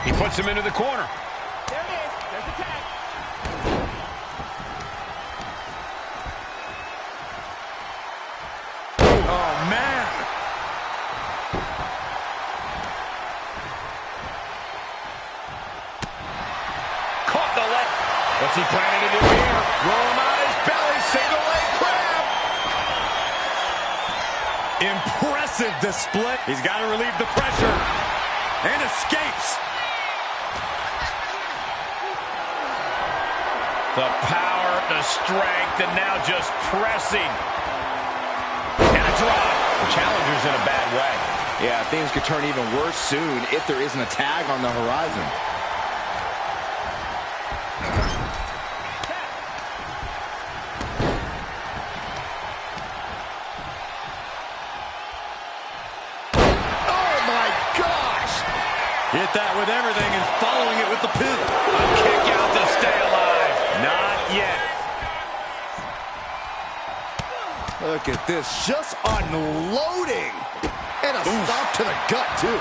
He puts him into the corner. There it is. There's the tag. Oh, man. Caught the leg. What's he planning to do here? Roll him on his belly. Single leg crab. Impressive display. He's got to relieve the pressure. And escapes. The power, the strength, and now just pressing. And a drop. The challenger's in a bad way. Yeah, things could turn even worse soon if there isn't a tag on the horizon. Oh, my gosh! Hit that with everything and following it with the pin. A kick out to stay alive. Not yet. Look at this, just unloading. And a stop to the gut, too.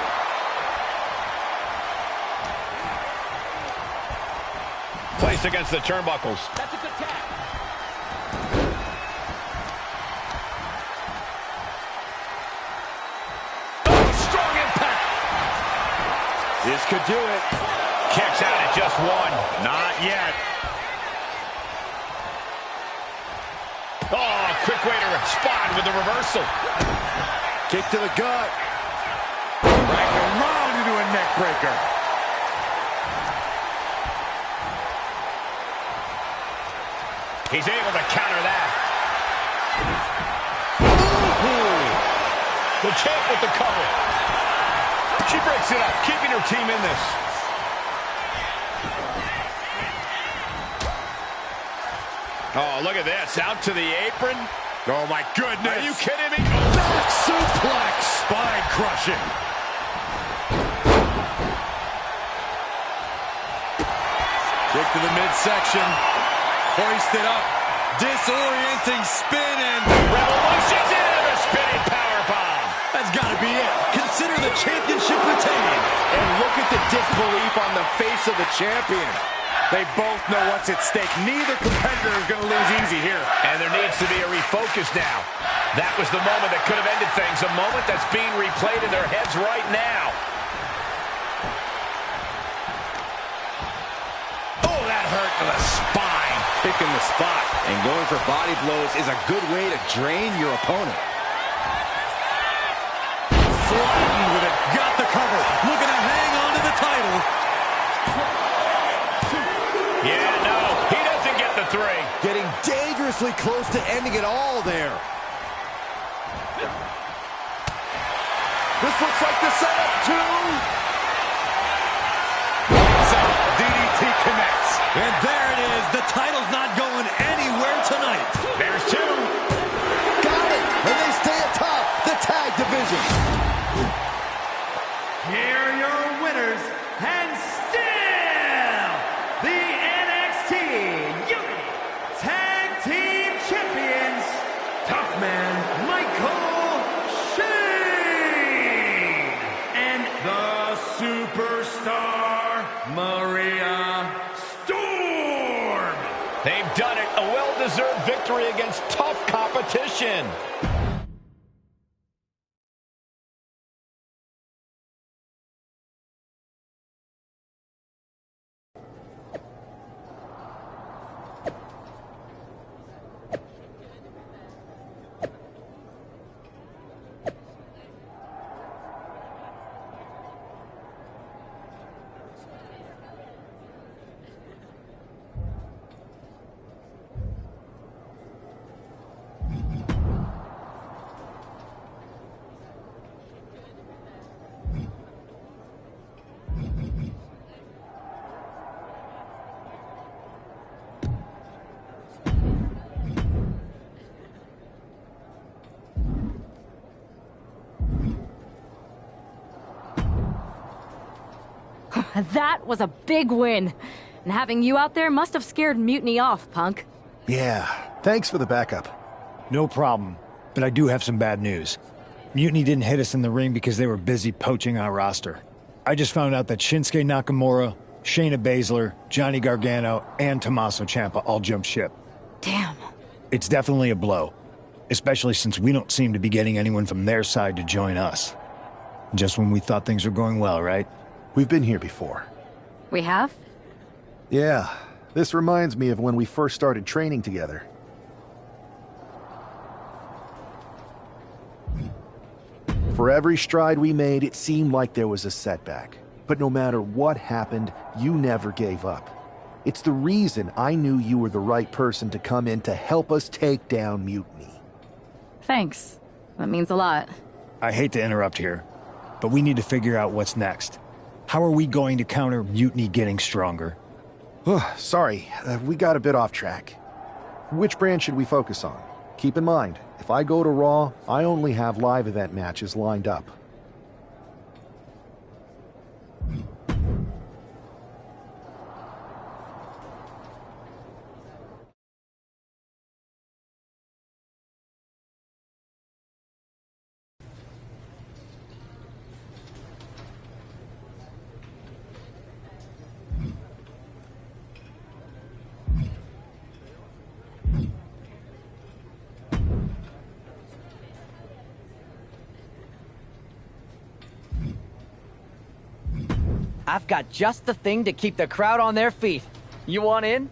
Placed against the turnbuckles. That's a good tag. Oh, strong impact. This could do it. Kicks out at just one. Not yet. Oh, quick way to respond with the reversal. Kick to the gut. Right around into a neck breaker. He's able to counter that. The champ with the cover. She breaks it up, keeping her team in this. Oh, look at this. Out to the apron. Oh, my goodness. Are you kidding me? Back suplex. Spine crushing. Kick to the midsection. Hoisted up. Disorienting spin and Revolution's into the spinning powerbomb. that's got to be it. Consider the championship retained. And look at the disbelief on the face of the champion. They both know what's at stake. Neither competitor is going to lose easy here. And there needs to be a refocus now. That was the moment that could have ended things. A moment that's being replayed in their heads right now. Oh, that hurt to the spine. Picking the spot and going for body blows is a good way to drain your opponent. Flattened with it. Got the cover. Looking to hang on to the title. Yeah, no, he doesn't get the three. Getting dangerously close to ending it all there. This looks like the setup, too. DDT connects. And there it is. The title's not going anywhere tonight. There's two. Got it. And they stay atop the tag division. Here are your winners, and still the NXT Unity Tag Team Champions, Tough Man Michael Shane and the Superstar Maria Storm. They've done it. A well-deserved victory against tough competition. That was a big win. And having you out there must have scared Mutiny off, Punk. Yeah, thanks for the backup. No problem, but I do have some bad news. Mutiny didn't hit us in the ring because they were busy poaching our roster. I just found out that Shinsuke Nakamura, Shayna Baszler, Johnny Gargano, and Tommaso Ciampa all jumped ship. Damn. It's definitely a blow, especially since we don't seem to be getting anyone from their side to join us. Just when we thought things were going well, right? We've been here before. We have? Yeah, this reminds me of when we first started training together. For every stride we made, it seemed like there was a setback. But no matter what happened, you never gave up. It's the reason I knew you were the right person to come in to help us take down Mutiny. Thanks. That means a lot. I hate to interrupt here, but we need to figure out what's next. How are we going to counter Mutiny getting stronger? Sorry, we got a bit off track. Which brand should we focus on? Keep in mind, if I go to Raw, I only have live event matches lined up. I've got just the thing to keep the crowd on their feet. You want in?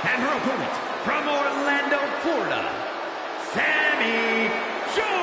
And her opponent, from Orlando, Florida, Sammy George.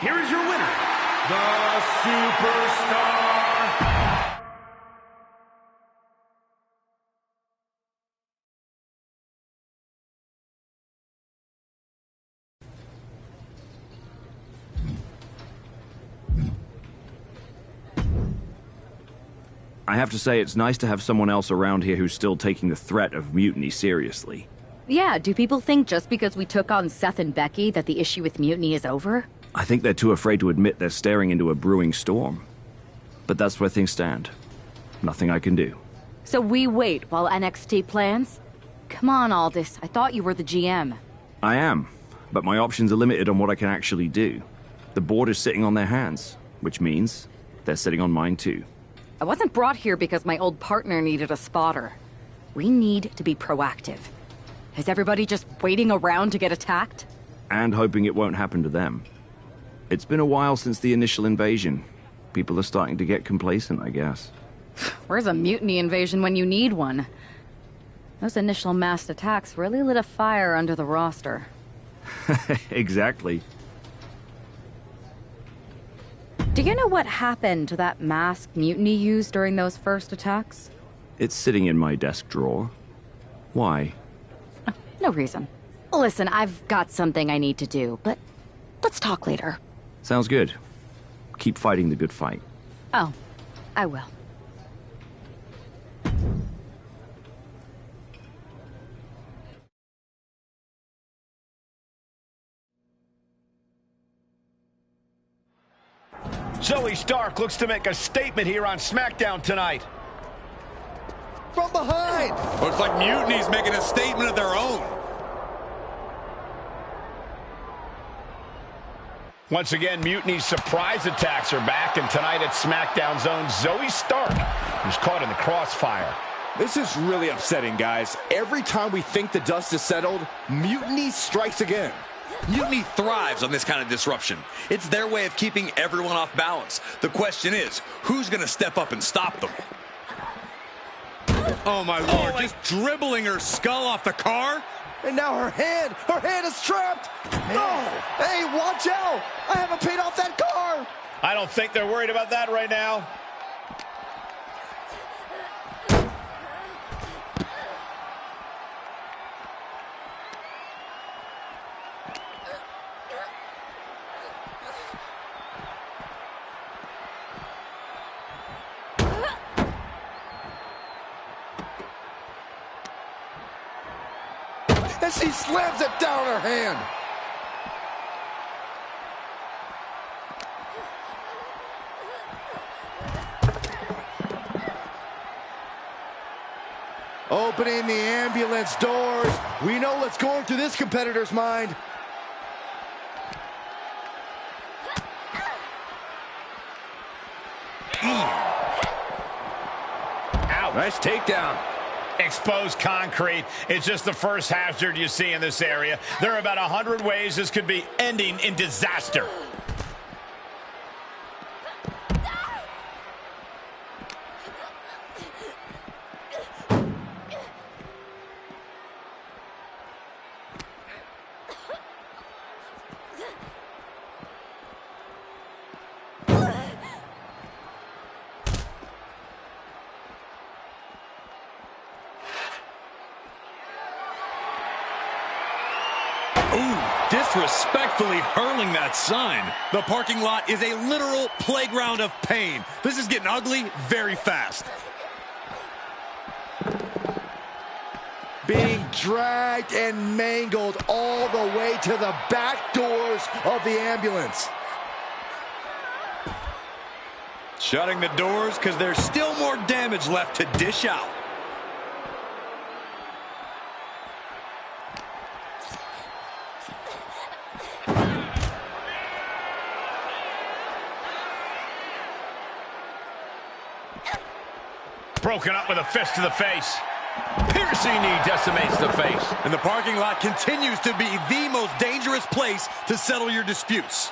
here is your winner, the Superstar. I have to say, it's nice to have someone else around here who's still taking the threat of mutiny seriously. Yeah, do people think just because we took on Seth and Becky that the issue with mutiny is over? I think they're too afraid to admit they're staring into a brewing storm. But that's where things stand. Nothing I can do. So we wait while NXT plans? Come on, Aldis, I thought you were the GM. I am, but my options are limited on what I can actually do. The board is sitting on their hands, which means they're sitting on mine too. I wasn't brought here because my old partner needed a spotter. We need to be proactive. Is everybody just waiting around to get attacked? And hoping it won't happen to them. It's been a while since the initial invasion. People are starting to get complacent, I guess. Where's a mutiny invasion when you need one? Those initial massed attacks really lit a fire under the roster. Exactly. Do you know what happened to that masked mutiny used during those first attacks? It's sitting in my desk drawer. Why? No reason. Listen, I've got something I need to do, but let's talk later. Sounds good. Keep fighting the good fight. Oh, I will. Zoe Stark looks to make a statement here on SmackDown tonight. From behind! Looks like Mutiny's making a statement of their own. Once again, Mutiny's surprise attacks are back, and tonight at SmackDown's own Zoe Stark, who's caught in the crossfire. This is really upsetting, guys. Every time we think the dust is settled, Mutiny strikes again. Mutiny thrives on this kind of disruption. It's their way of keeping everyone off balance. The question is, who's going to step up and stop them? Oh, my Lord, just dribbling her skull off the car? And now her hand is trapped. No! Hey, watch out! I haven't paid off that car! I don't think they're worried about that right now. And she slams it down her hand. Opening the ambulance doors. We know what's going through this competitor's mind. Ouch. Nice takedown. Exposed concrete. It's just the first hazard you see in this area. There are about 100 ways this could be ending in disaster. Disrespectfully hurling that sign. The parking lot is a literal playground of pain. This is getting ugly very fast. Being dragged and mangled all the way to the back doors of the ambulance. Shutting the doors because there's still more damage left to dish out. Broken up with a fist to the face. Piercing knee decimates the face. And the parking lot continues to be the most dangerous place to settle your disputes.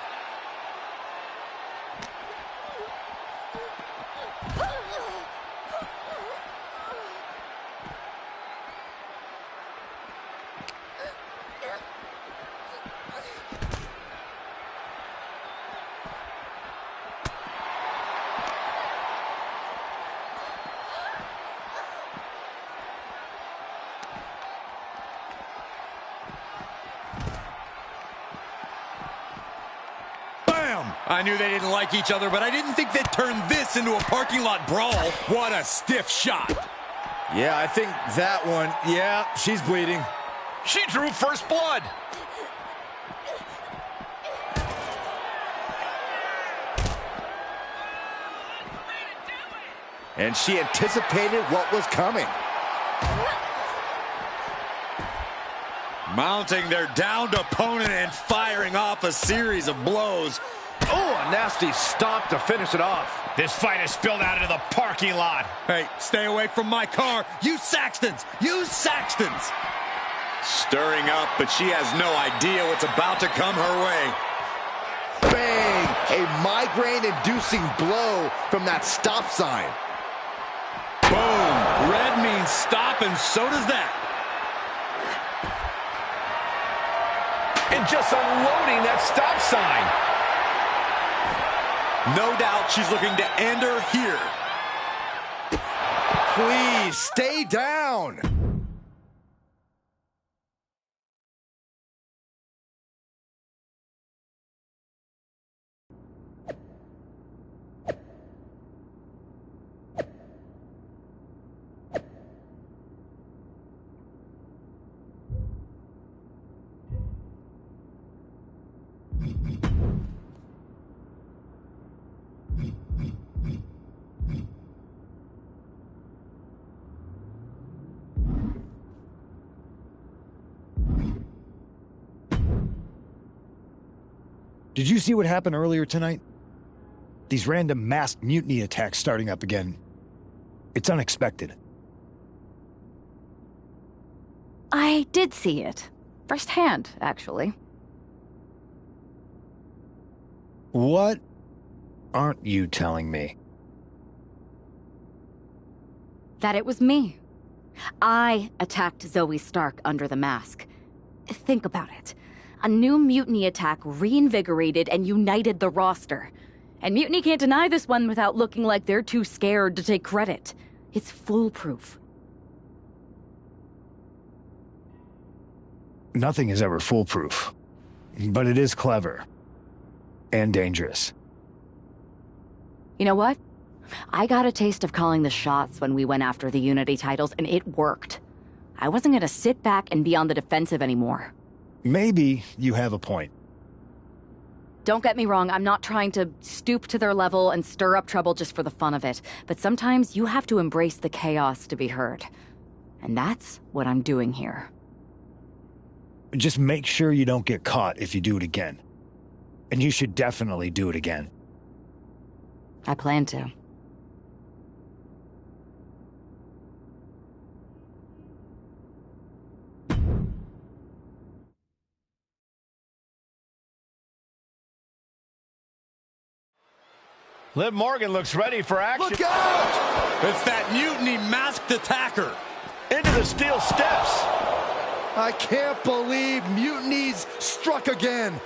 Bam! I knew they didn't like each other, but I didn't think they'd turn this into a parking lot brawl. What a stiff shot. Yeah, I think that one, yeah, she's bleeding. She drew first blood. And she anticipated what was coming. Mounting their downed opponent and firing off a series of blows. Oh, a nasty stomp to finish it off. This fight has spilled out into the parking lot. Hey, stay away from my car. You Saxtons! You Saxtons! Stirring up, but she has no idea what's about to come her way. Bang! A migraine-inducing blow from that stop sign. Boom! Red means stop, and so does that. And just unloading that stop sign. No doubt she's looking to end her here. Please, stay down. Did you see what happened earlier tonight? These random masked mutiny attacks starting up again. It's unexpected. I did see it. Firsthand, actually. What aren't you telling me? That it was me. I attacked Zoe Stark under the mask. Think about it. A new mutiny attack reinvigorated and united the roster. And Mutiny can't deny this one without looking like they're too scared to take credit. It's foolproof. Nothing is ever foolproof. But it is clever. And dangerous. You know what? I got a taste of calling the shots when we went after the Unity titles, and it worked. I wasn't gonna sit back and be on the defensive anymore. Maybe you have a point. Don't get me wrong, I'm not trying to stoop to their level and stir up trouble just for the fun of it, but sometimes you have to embrace the chaos to be heard. And that's what I'm doing here. Just make sure you don't get caught if you do it again. And you should definitely do it again. I plan to. Liv Morgan looks ready for action. Look out! It's that mutiny masked attacker. Into the steel steps. I can't believe Mutiny's struck again.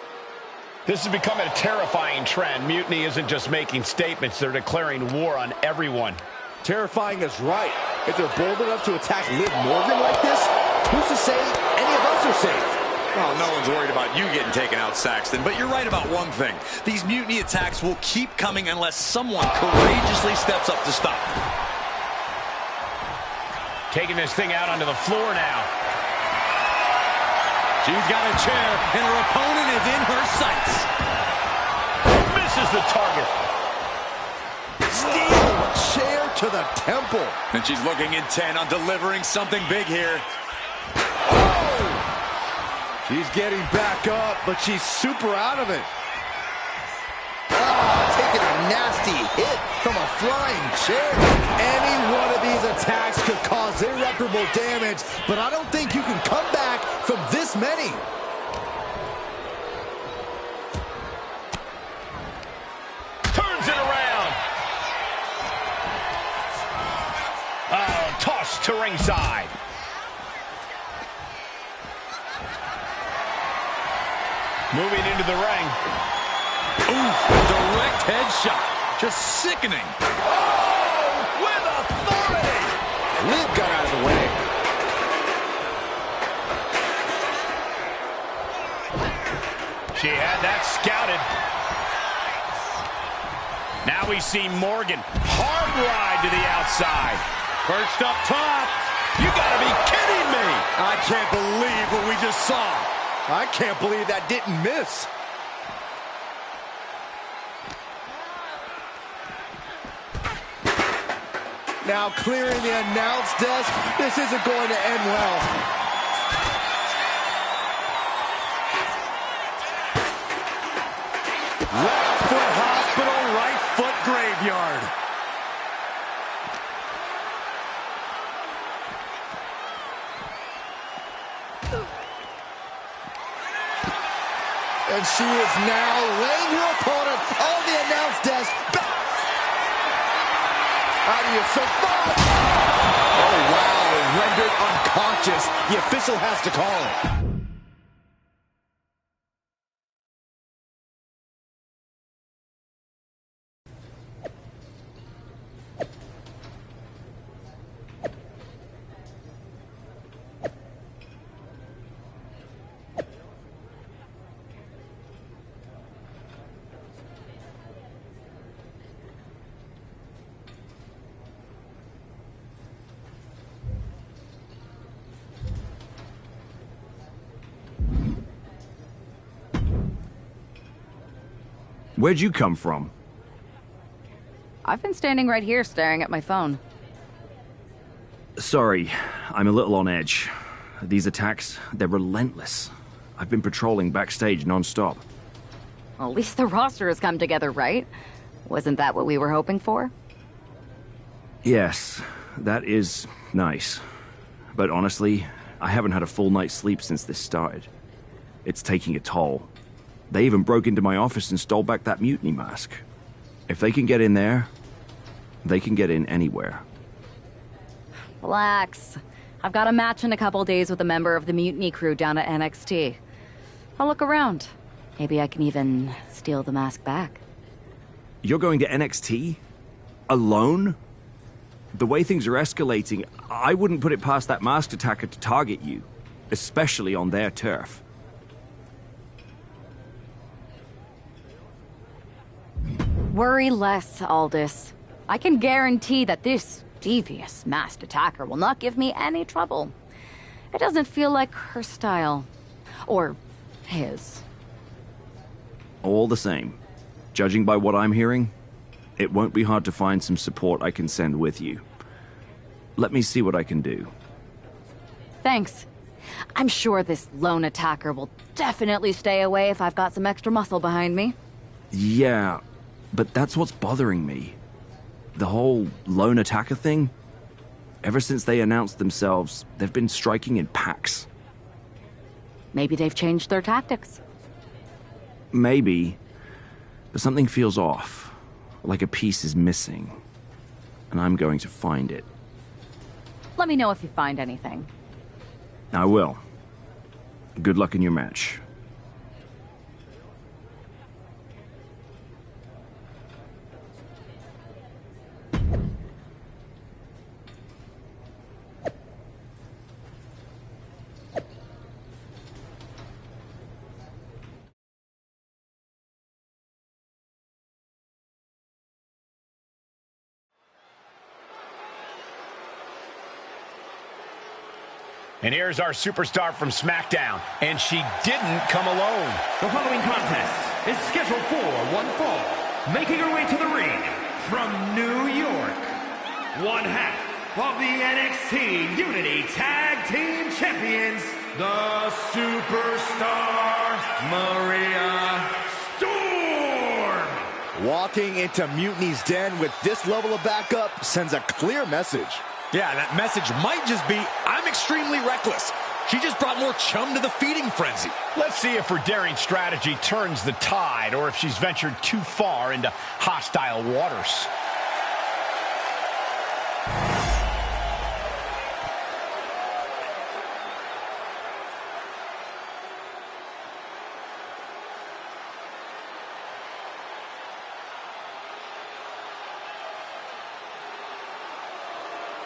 This is becoming a terrifying trend. Mutiny isn't just making statements, they're declaring war on everyone. Terrifying is right. If they're bold enough to attack Liv Morgan like this, who's to say any of us are safe? Well, no one's worried about you getting taken out, Saxton, but you're right about one thing. These mutiny attacks will keep coming unless someone courageously steps up to stop them. Taking this thing out onto the floor now. She's got a chair, and her opponent is in her sights. Misses the target. Steel chair to the temple. And she's looking intent on delivering something big here. She's getting back up, but she's super out of it. Oh, taking a nasty hit from a flying chair. Any one of these attacks could cause irreparable damage, but I don't think you can come back from this many. Turns it around. Oh, tossed to ringside. Moving into the ring. Ooh, direct headshot. Just sickening. Oh, with authority. Liv got out of the way. She had that scouted. Now we see Morgan. Hard ride to the outside. Perched up top. You gotta be kidding me. I can't believe what we just saw. I can't believe that didn't miss. Now clearing the announce desk. This isn't going to end well. Left foot hospital, right foot graveyard. And she is now laying her opponent on the announce desk. How do you survive? Oh, wow. Rendered unconscious. The official has to call it. Where'd you come from? I've been standing right here staring at my phone. Sorry, I'm a little on edge. These attacks, they're relentless. I've been patrolling backstage non-stop. Well, at least the roster has come together, right? Wasn't that what we were hoping for? Yes, that is nice. But honestly, I haven't had a full night's sleep since this started. It's taking a toll. They even broke into my office and stole back that mutiny mask. If they can get in there, they can get in anywhere. Relax. I've got a match in a couple days with a member of the mutiny crew down at NXT. I'll look around. Maybe I can even steal the mask back. You're going to NXT? Alone? The way things are escalating, I wouldn't put it past that masked attacker to target you, especially on their turf. Worry less, Aldous. I can guarantee that this devious masked attacker will not give me any trouble. It doesn't feel like her style. Or his. All the same, judging by what I'm hearing, it won't be hard to find some support I can send with you. Let me see what I can do. Thanks. I'm sure this lone attacker will definitely stay away if I've got some extra muscle behind me. Yeah, but that's what's bothering me. The whole lone attacker thing? Ever since they announced themselves, they've been striking in packs. Maybe they've changed their tactics. Maybe, but something feels off. Like a piece is missing. And I'm going to find it. Let me know if you find anything. I will. Good luck in your match. And here's our superstar from SmackDown, and she didn't come alone. The following contest is scheduled for one fall. Making her way to the ring from New York, one half of the NXT Unity Tag Team Champions, the Superstar Maria Storm. Walking into Mutiny's den with this level of backup sends a clear message. Yeah, that message might just be, I'm extremely reckless. She just brought more chum to the feeding frenzy. Let's see if her daring strategy turns the tide or if she's ventured too far into hostile waters.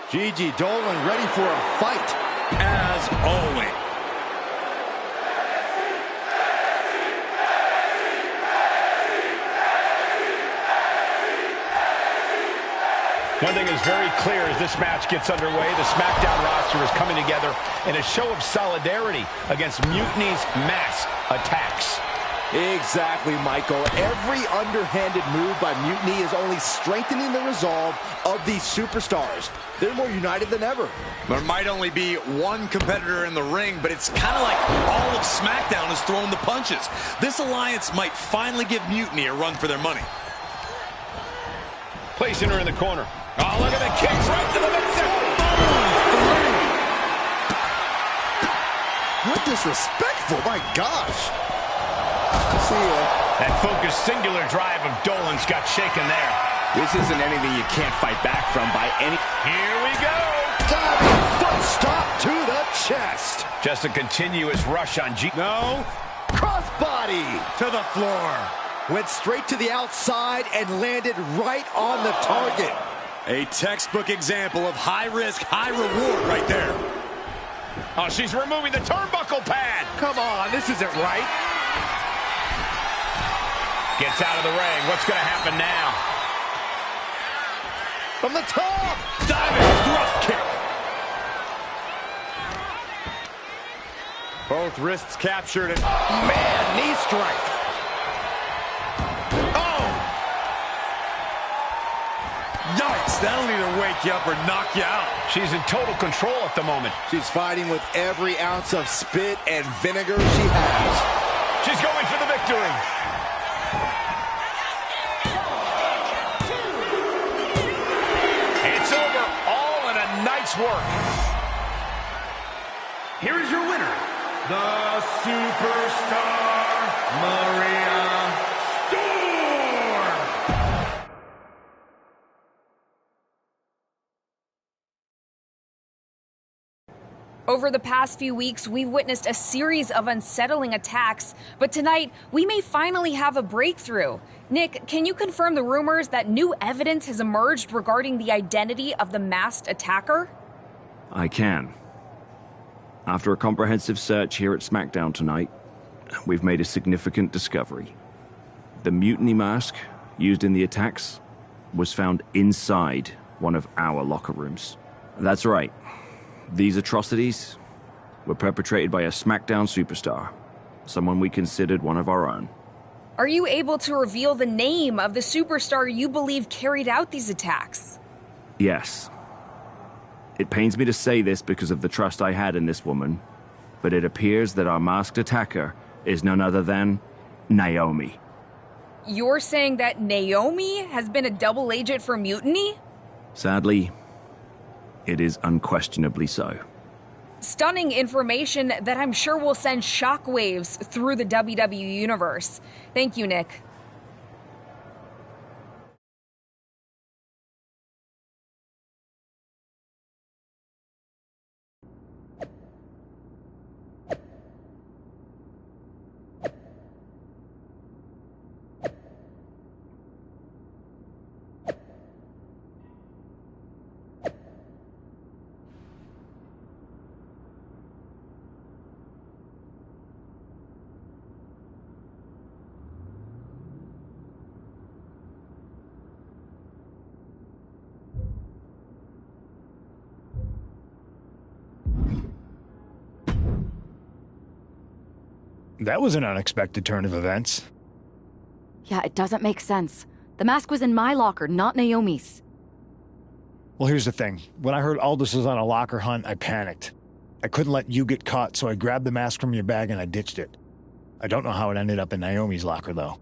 Gigi Dolan ready for a fight. As always. One thing is very clear as this match gets underway. The SmackDown roster is coming together in a show of solidarity against Mutiny's mass attacks. Exactly, Michael. Every underhanded move by Mutiny is only strengthening the resolve of these superstars. They're more united than ever. There might only be one competitor in the ring, but it's kind of like all of SmackDown is throwing the punches. This alliance might finally give Mutiny a run for their money. Placing her in the corner. Oh, look at the kicks right to the midsection. What disrespectful, my gosh. See ya. That focused singular drive of Dolan's got shaken there. This isn't anything you can't fight back from by any... Here we go. Diving foot stop to the chest. Just a continuous rush on G... No. Crossbody to the floor. Went straight to the outside and landed right on the target. A textbook example of high risk, high reward right there. Oh, she's removing the turnbuckle pad. Come on, this isn't right. Gets out of the ring. What's going to happen now? From the top. Diving thrust kick. Both wrists captured and... Man, knee strike. Oh! Yikes, that'll either wake you up or knock you out. She's in total control at the moment. She's fighting with every ounce of spit and vinegar she has. She's going for the victory. It's over, all in a night's work. Here is your winner, the Superstar, Maria Storm. Over the past few weeks, we've witnessed a series of unsettling attacks, but tonight, we may finally have a breakthrough. Nick, can you confirm the rumors that new evidence has emerged regarding the identity of the masked attacker? I can. After a comprehensive search here at SmackDown tonight, we've made a significant discovery. The mutiny mask used in the attacks was found inside one of our locker rooms. That's right. These atrocities were perpetrated by a SmackDown superstar, someone we considered one of our own. Are you able to reveal the name of the superstar you believe carried out these attacks? Yes. It pains me to say this because of the trust I had in this woman, but it appears that our masked attacker is none other than Naomi. You're saying that Naomi has been a double agent for Mutiny? Sadly, it is unquestionably so. Stunning information that I'm sure will send shockwaves through the WWE universe. Thank you, Nick. That was an unexpected turn of events. Yeah, it doesn't make sense. The mask was in my locker, not Naomi's. Well, here's the thing. When I heard Aldous was on a locker hunt, I panicked. I couldn't let you get caught, so I grabbed the mask from your bag and I ditched it. I don't know how it ended up in Naomi's locker, though.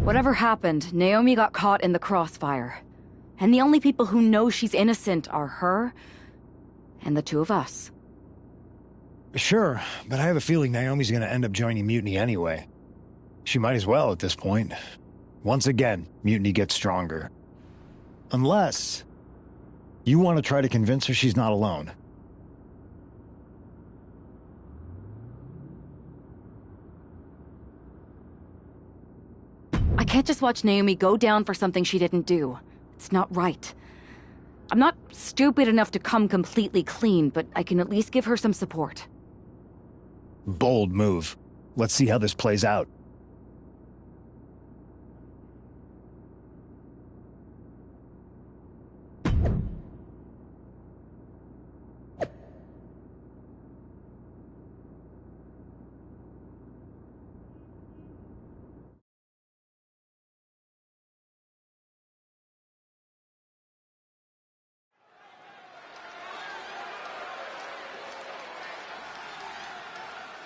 Whatever happened, Naomi got caught in the crossfire. And the only people who know she's innocent are her and the two of us. Sure, but I have a feeling Naomi's gonna end up joining Mutiny anyway. She might as well at this point. Once again, Mutiny gets stronger. Unless you want to try to convince her she's not alone. I can't just watch Naomi go down for something she didn't do. It's not right. I'm not stupid enough to come completely clean, but I can at least give her some support. Bold move. Let's see how this plays out.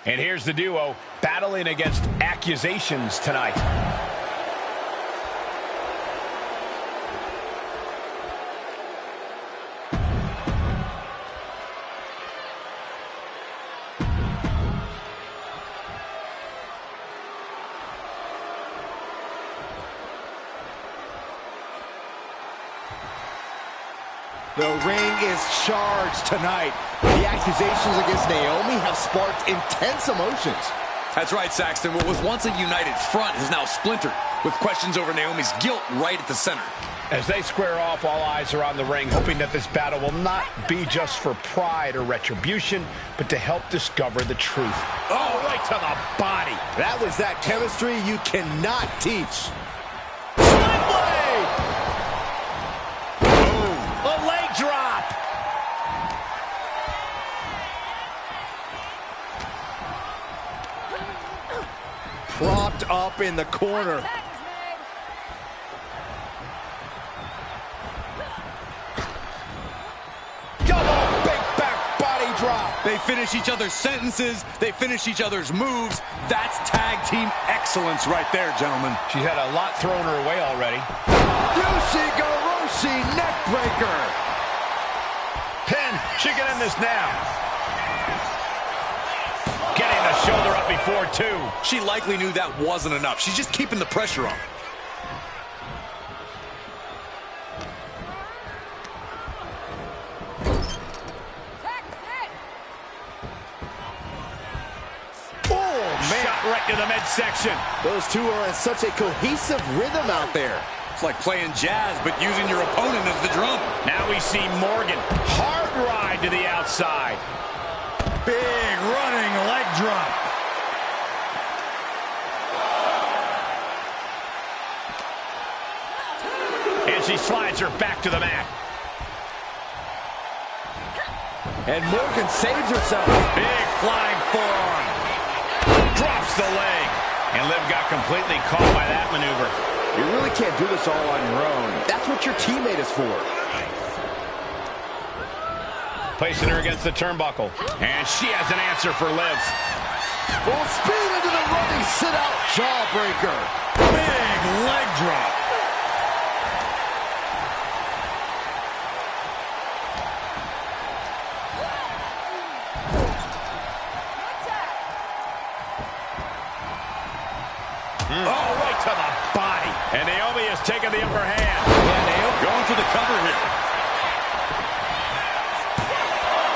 And here's the duo battling against accusations tonight. The ring is charged tonight. The accusations against Naomi have sparked intense emotions. That's right, Saxton. What was once a united front has now splintered, with questions over Naomi's guilt right at the center. As they square off, all eyes are on the ring, hoping that this battle will not be just for pride or retribution, but to help discover the truth. Oh, right to the body. That was that chemistry you cannot teach. Drop. Propped up in the corner. Double big back body drop. They finish each other's sentences. They finish each other's moves. That's tag team excellence right there, gentlemen. She's had a lot thrown her way already. Ushigoroshi neckbreaker. Pin. She can end this now. Getting the shoulder up before two. She likely knew that wasn't enough. She's just keeping the pressure on. Oh, man. Shot right to the midsection. Those two are in such a cohesive rhythm out there. It's like playing jazz, but using your opponent as the drum. Now we see Morgan. Hard ride to the outside. Big running leg drop. And she slides her back to the mat. And Morgan saves herself. Big flying forearm. Drops the leg. And Liv got completely caught by that maneuver. You really can't do this all on your own. That's what your teammate is for. Placing her against the turnbuckle. And she has an answer for Liv. Full speed into the running sit-out jawbreaker. Big leg drop. Oh, right to the body. And Naomi has taken the upper hand. Yeah, Naomi going for the cover here.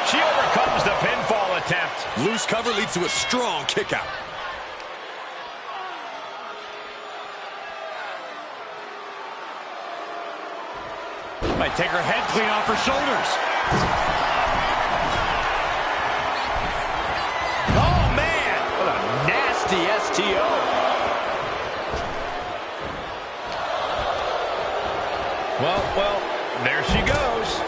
She overcomes the pinfall attempt. Loose cover leads to a strong kick out. Might take her head clean off her shoulders. Oh, man. What a nasty STO. Well, there she goes.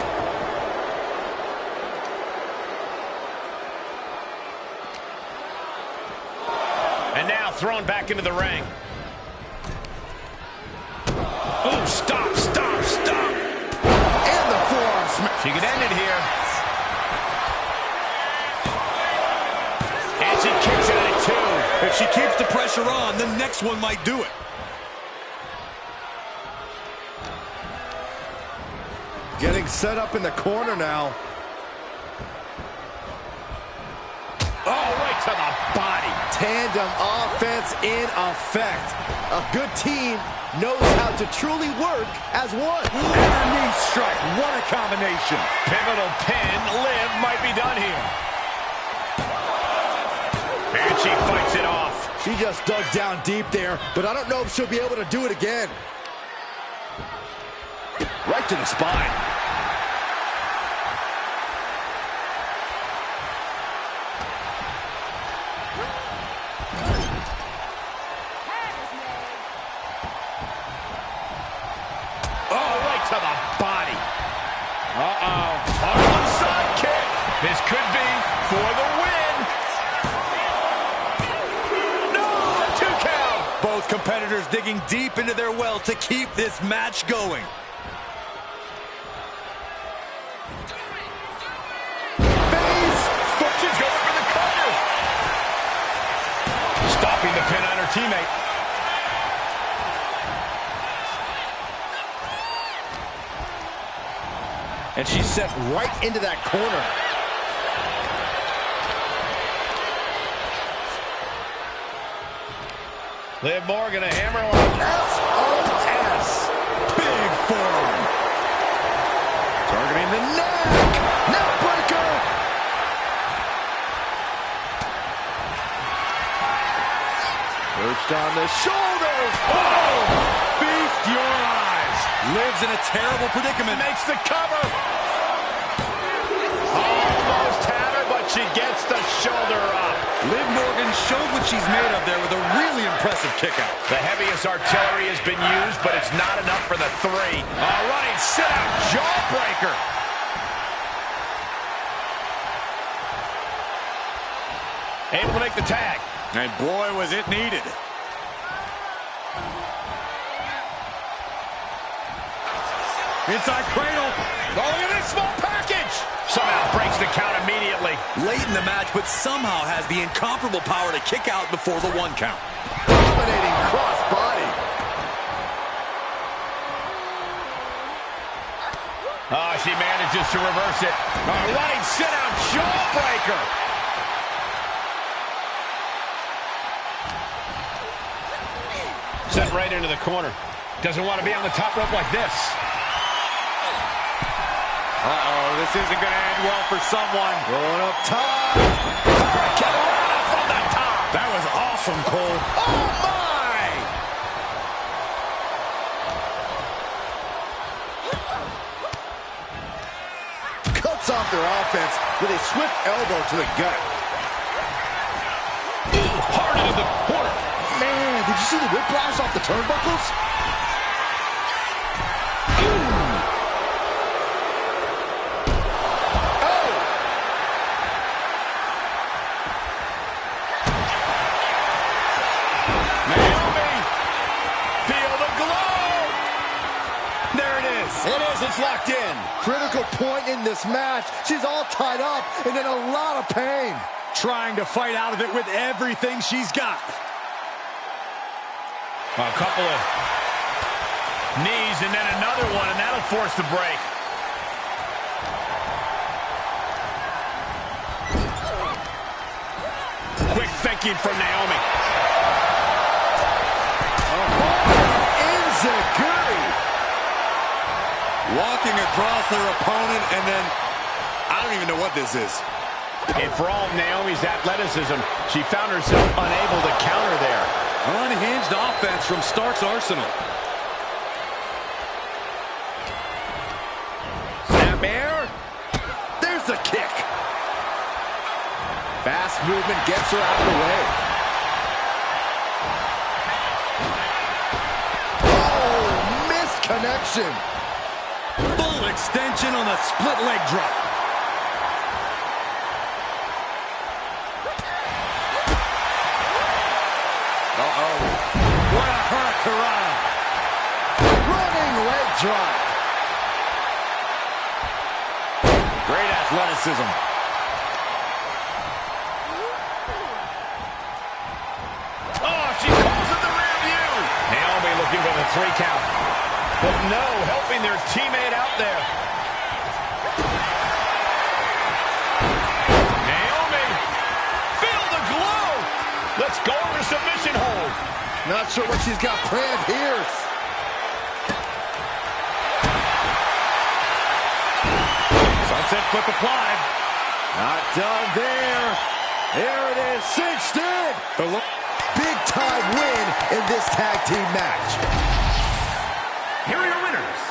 And now thrown back into the ring. Oh, stop. And the forearm smash. She could end it here. And she kicks it at two. If she keeps the pressure on, the next one might do it. Getting set up in the corner now. Oh, right to the body. Tandem offense in effect. A good team knows how to truly work as one. And her knee strike. What a combination. Pivotal pin. Liv might be done here. And she fights it off. She just dug down deep there, but I don't know if she'll be able to do it again. Right to the spine. Oh, right to the body. Harlem side kick. This could be for the win. No, a 2 count. Both competitors digging deep into their well to keep this match going. She's going for the cover. Stopping the pin on her teammate. And she's set right into that corner. Liv Morgan, a hammerlock. SOS. Big forearm. Targeting the neck. Neck breaker. Perched on the shoulders. Oh! Feast your eyes. Liv's in a terrible predicament. Makes the cover. Almost had her, but she gets the shoulder up. Liv Morgan showed what she's made of there with a really impressive kick out. The heaviest artillery has been used, but it's not enough for the three. All right, sit out, jawbreaker. Able to make the tag. And boy, was it needed. Inside cradle. Oh, look at this small package. Somehow breaks the count immediately. Late in the match, but somehow has the incomparable power to kick out before the 1 count. Dominating cross-body. Oh, she manages to reverse it. A running sit-out jawbreaker. Set right into the corner. Doesn't want to be on the top rope like this. Uh-oh, this isn't going to end well for someone. Going up top. Hurricanrana from the top. That was awesome, Cole. Oh, my! Cuts off their offense with a swift elbow to the gut. Hard into the corner. Man, did you see the whiplash off the turnbuckles? It's locked in. Critical point in this match. She's all tied up and in a lot of pain. Trying to fight out of it with everything she's got. A couple of knees and then another one, and that'll force the break. Quick thinking from Naomi. Walking across their opponent, and then I don't even know what this is. And for all Naomi's athleticism, she found herself unable to counter there. Unhinged offense from Stark's arsenal. Snapmare. There's the kick. Fast movement gets her out of the way. Oh, missed connection. Full extension on the split leg drop. Uh-oh. What a hurricanrana. Running leg drop. Great athleticism. Oh, she calls it the rear view. Naomi looking for the 3 count. But no, helping their teammate out there. Naomi, feel the glow. Let's go over submission hold. Not sure what she's got planned here. Sunset flip applied. Not done there. There it is, cinched in. Big time win in this tag team match. Here are your winners,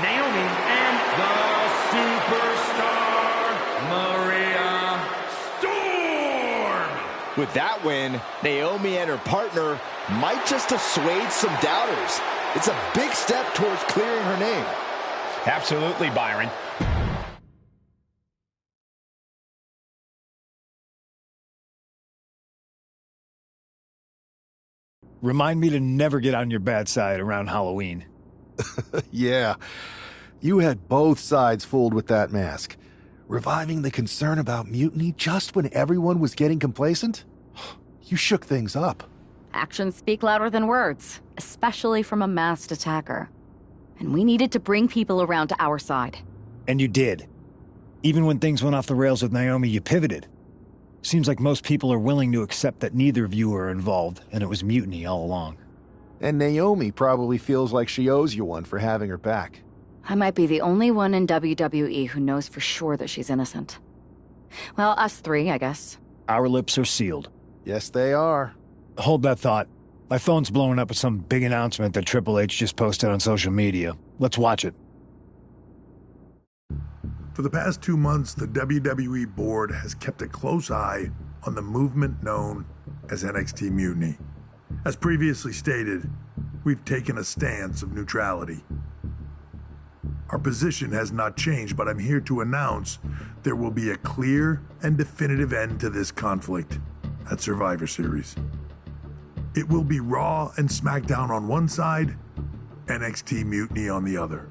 Naomi and the Superstar, Maria Storm. With that win, Naomi and her partner might just assuage some doubters. It's a big step towards clearing her name. Absolutely, Byron. Remind me to never get on your bad side around Halloween. Yeah, you had both sides fooled with that mask. Reviving the concern about mutiny just when everyone was getting complacent? You shook things up. Actions speak louder than words, especially from a masked attacker. And we needed to bring people around to our side. And you did. Even when things went off the rails with Naomi, you pivoted. Seems like most people are willing to accept that neither of you are involved, and it was mutiny all along. And Naomi probably feels like she owes you one for having her back. I might be the only one in WWE who knows for sure that she's innocent. Well, us three, I guess. Our lips are sealed. Yes, they are. Hold that thought. My phone's blowing up with some big announcement that Triple H just posted on social media. Let's watch it. For the past 2 months, the WWE board has kept a close eye on the movement known as NXT Mutiny. As previously stated, we've taken a stance of neutrality. Our position has not changed, but I'm here to announce there will be a clear and definitive end to this conflict at Survivor Series. It will be Raw and SmackDown on one side, NXT Mutiny on the other,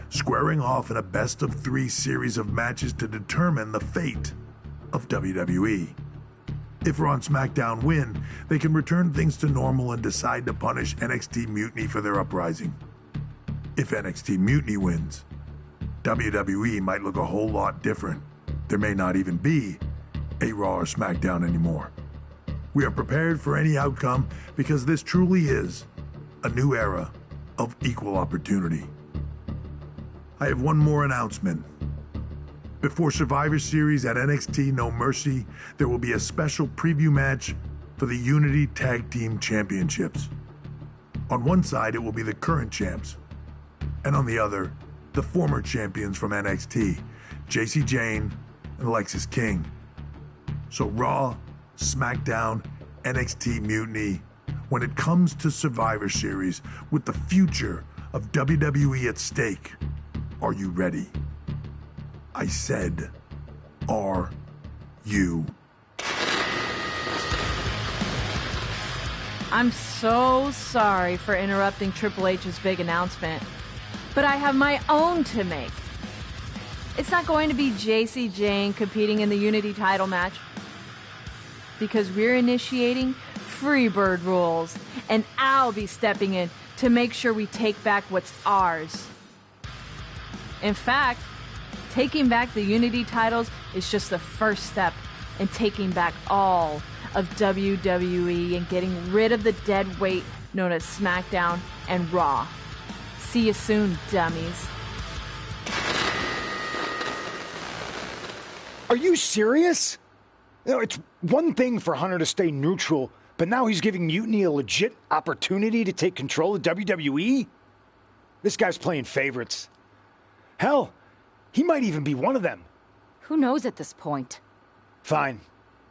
squaring off in a best-of-3 series of matches to determine the fate of WWE. If Raw and SmackDown win, they can return things to normal and decide to punish NXT Mutiny for their uprising. If NXT Mutiny wins, WWE might look a whole lot different. There may not even be a Raw or SmackDown anymore. We are prepared for any outcome because this truly is a new era of equal opportunity. I have one more announcement. Before Survivor Series at NXT No Mercy, there will be a special preview match for the Unity Tag Team Championships. On one side, it will be the current champs, and on the other, the former champions from NXT, Jacy Jayne and Lexis King. So Raw, SmackDown, NXT Mutiny, when it comes to Survivor Series, with the future of WWE at stake, are you ready? I said, are you? I'm so sorry for interrupting Triple H's big announcement, but I have my own to make. It's not going to be Jacy Jayne competing in the Unity title match, because we're initiating Freebird rules, and I'll be stepping in to make sure we take back what's ours. In fact, taking back the Unity titles is just the first step in taking back all of WWE and getting rid of the dead weight known as SmackDown and Raw. See you soon, dummies. Are you serious? You know, it's one thing for Hunter to stay neutral, but now he's giving Mutiny a legit opportunity to take control of WWE? This guy's playing favorites. Hell, he might even be one of them. Who knows at this point? Fine.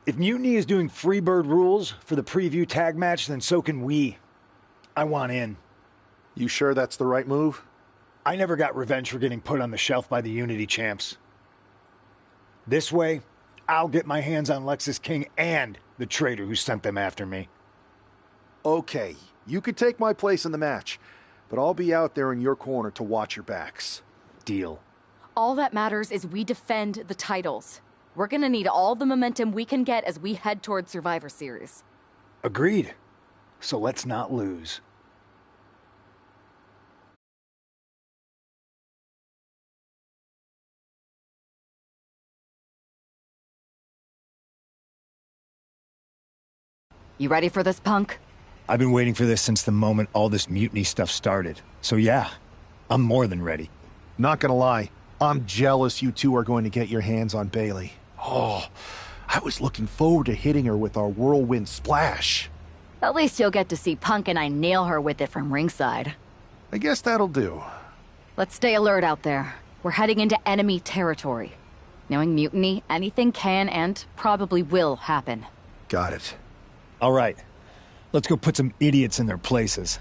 If Mutiny is doing Freebird rules for the preview tag match, then so can we. I want in. You sure that's the right move? I never got revenge for getting put on the shelf by the Unity champs. This way, I'll get my hands on Lexis King and the traitor who sent them after me. Okay, you could take my place in the match, but I'll be out there in your corner to watch your backs. Deal. All that matters is we defend the titles. We're gonna need all the momentum we can get as we head toward Survivor Series. Agreed. So let's not lose. You ready for this, Punk? I've been waiting for this since the moment all this mutiny stuff started. So yeah, I'm more than ready. Not gonna lie, I'm jealous you two are going to get your hands on Bayley. Oh, I was looking forward to hitting her with our whirlwind splash. At least you'll get to see Punk and I nail her with it from ringside. I guess that'll do. Let's stay alert out there. We're heading into enemy territory. Knowing Mutiny, anything can and probably will happen. Got it. All right. Let's go put some idiots in their places.